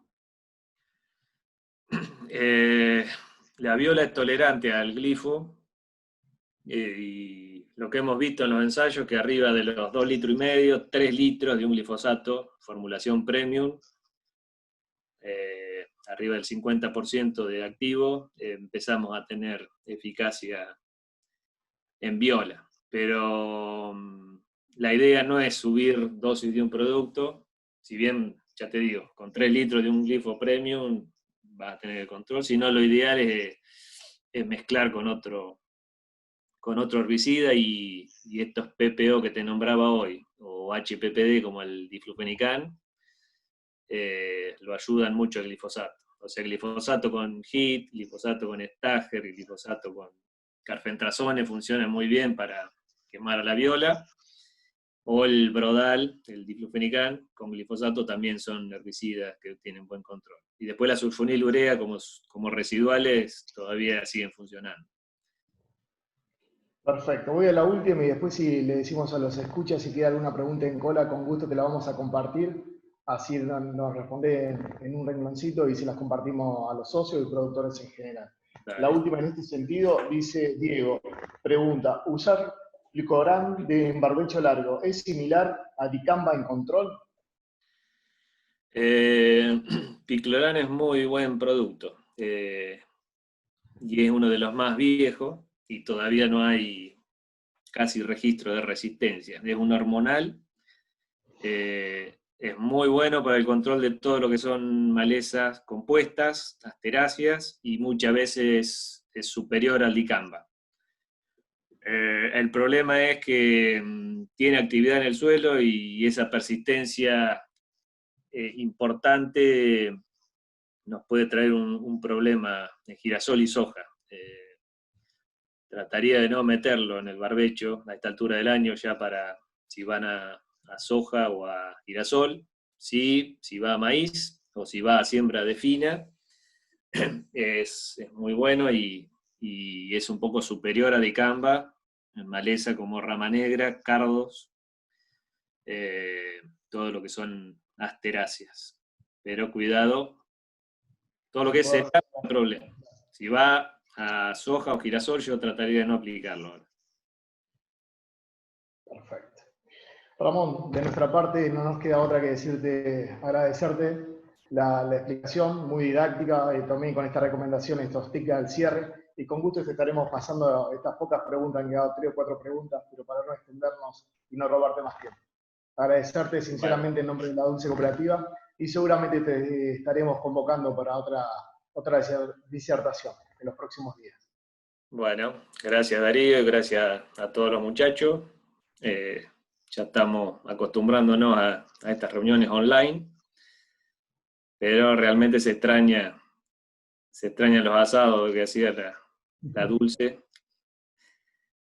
La viola es tolerante al glifo, y lo que hemos visto en los ensayos, que arriba de los 2,5 litros, 3 litros de un glifosato, formulación premium, arriba del 50% de activo, empezamos a tener eficacia en viola. Pero la idea no es subir dosis de un producto, si bien, ya te digo, con 3 litros de un glifo premium vas a tener el control, sino lo ideal es mezclar con otro herbicida y estos PPO que te nombraba hoy, o HPPD como el diflufenican, lo ayudan mucho el glifosato. O sea, glifosato con HIT, glifosato con Stager, glifosato con carfentrazone funcionan muy bien para quemar a la viola, o el Brodal, el diflufenican, con glifosato también son herbicidas que tienen buen control. Y después la sulfonilurea como residuales todavía siguen funcionando. Perfecto, voy a la última y después si le decimos a los escuchas si queda alguna pregunta en cola, con gusto te la vamos a compartir. Así nos responde en un rengloncito y se las compartimos a los socios y productores en general. Dale. La última en este sentido dice Diego, pregunta, ¿usar Glucoran de barbecho largo es similar a dicamba en control? Picloran es muy buen producto y es uno de los más viejos y todavía no hay casi registro de resistencia. Es un hormonal, es muy bueno para el control de todo lo que son malezas compuestas, asteráceas, y muchas veces es superior al dicamba. El problema es que tiene actividad en el suelo y esa persistencia importante nos puede traer un problema en girasol y soja. Trataría de no meterlo en el barbecho a esta altura del año ya para si van a soja o a girasol. Si va a maíz o si va a siembra de fina, es muy bueno y es un poco superior a dicamba en maleza como rama negra, cardos, todo lo que son asteráceas. Pero cuidado, todo lo que es secar no hay problema. Si va a soja o girasol, yo trataría de no aplicarlo ahora. Perfecto. Ramón, de nuestra parte no nos queda otra que agradecerte la explicación muy didáctica, también con esta recomendación, estos tics al cierre, y con gusto te estaremos pasando estas pocas preguntas, han quedado 3 o 4 preguntas, pero para no extendernos y no robarte más tiempo. Agradecerte sinceramente en nombre de la Dulce Cooperativa y seguramente te estaremos convocando para otra disertación en los próximos días. Bueno, gracias Darío y gracias a todos los muchachos. Ya estamos acostumbrándonos a estas reuniones online, pero realmente se extrañan los asados que hacía la Dulce,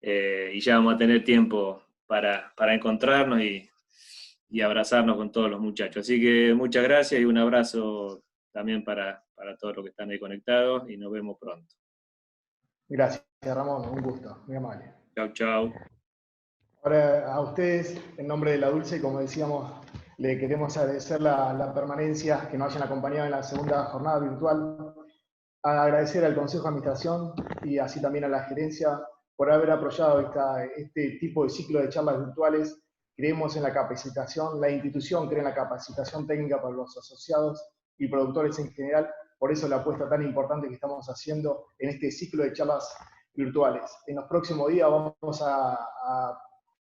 y ya vamos a tener tiempo para encontrarnos y abrazarnos con todos los muchachos. Así que muchas gracias y un abrazo también para todos los que están ahí conectados y nos vemos pronto. Gracias, Ramón, un gusto, muy amable. Chau, chau. Ahora a ustedes, en nombre de la Dulce, como decíamos, le queremos agradecer la permanencia, que nos hayan acompañado en la segunda jornada virtual, agradecer al Consejo de Administración y así también a la gerencia por haber apoyado este tipo de ciclo de charlas virtuales. Creemos en la capacitación, la institución cree en la capacitación técnica para los asociados y productores en general, por eso la apuesta tan importante que estamos haciendo en este ciclo de charlas virtuales. En los próximos días vamos a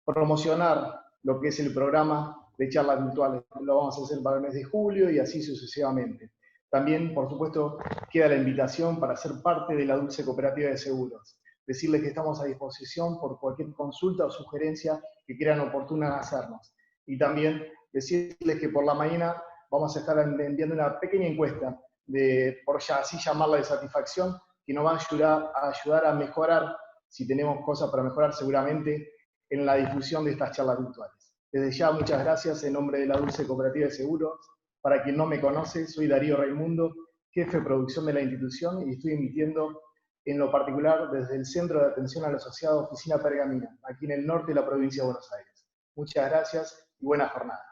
promocionar lo que es el programa de charlas virtuales. Lo vamos a hacer para el mes de julio y así sucesivamente. También, por supuesto, queda la invitación para ser parte de la Dulce Cooperativa de Seguros. Decirles que estamos a disposición por cualquier consulta o sugerencia que crean oportuna hacernos. Y también decirles que por la mañana vamos a estar enviando una pequeña encuesta, por así llamarla de satisfacción, que nos va a ayudar a mejorar, si tenemos cosas para mejorar seguramente, en la difusión de estas charlas virtuales. Desde ya, muchas gracias en nombre de la Dulce Cooperativa de Seguros. Para quien no me conoce, soy Darío Raimundo, jefe de producción de la institución y estoy emitiendo en lo particular desde el Centro de Atención al Asociado Oficina Pergamina, aquí en el norte de la provincia de Buenos Aires. Muchas gracias y buena jornada.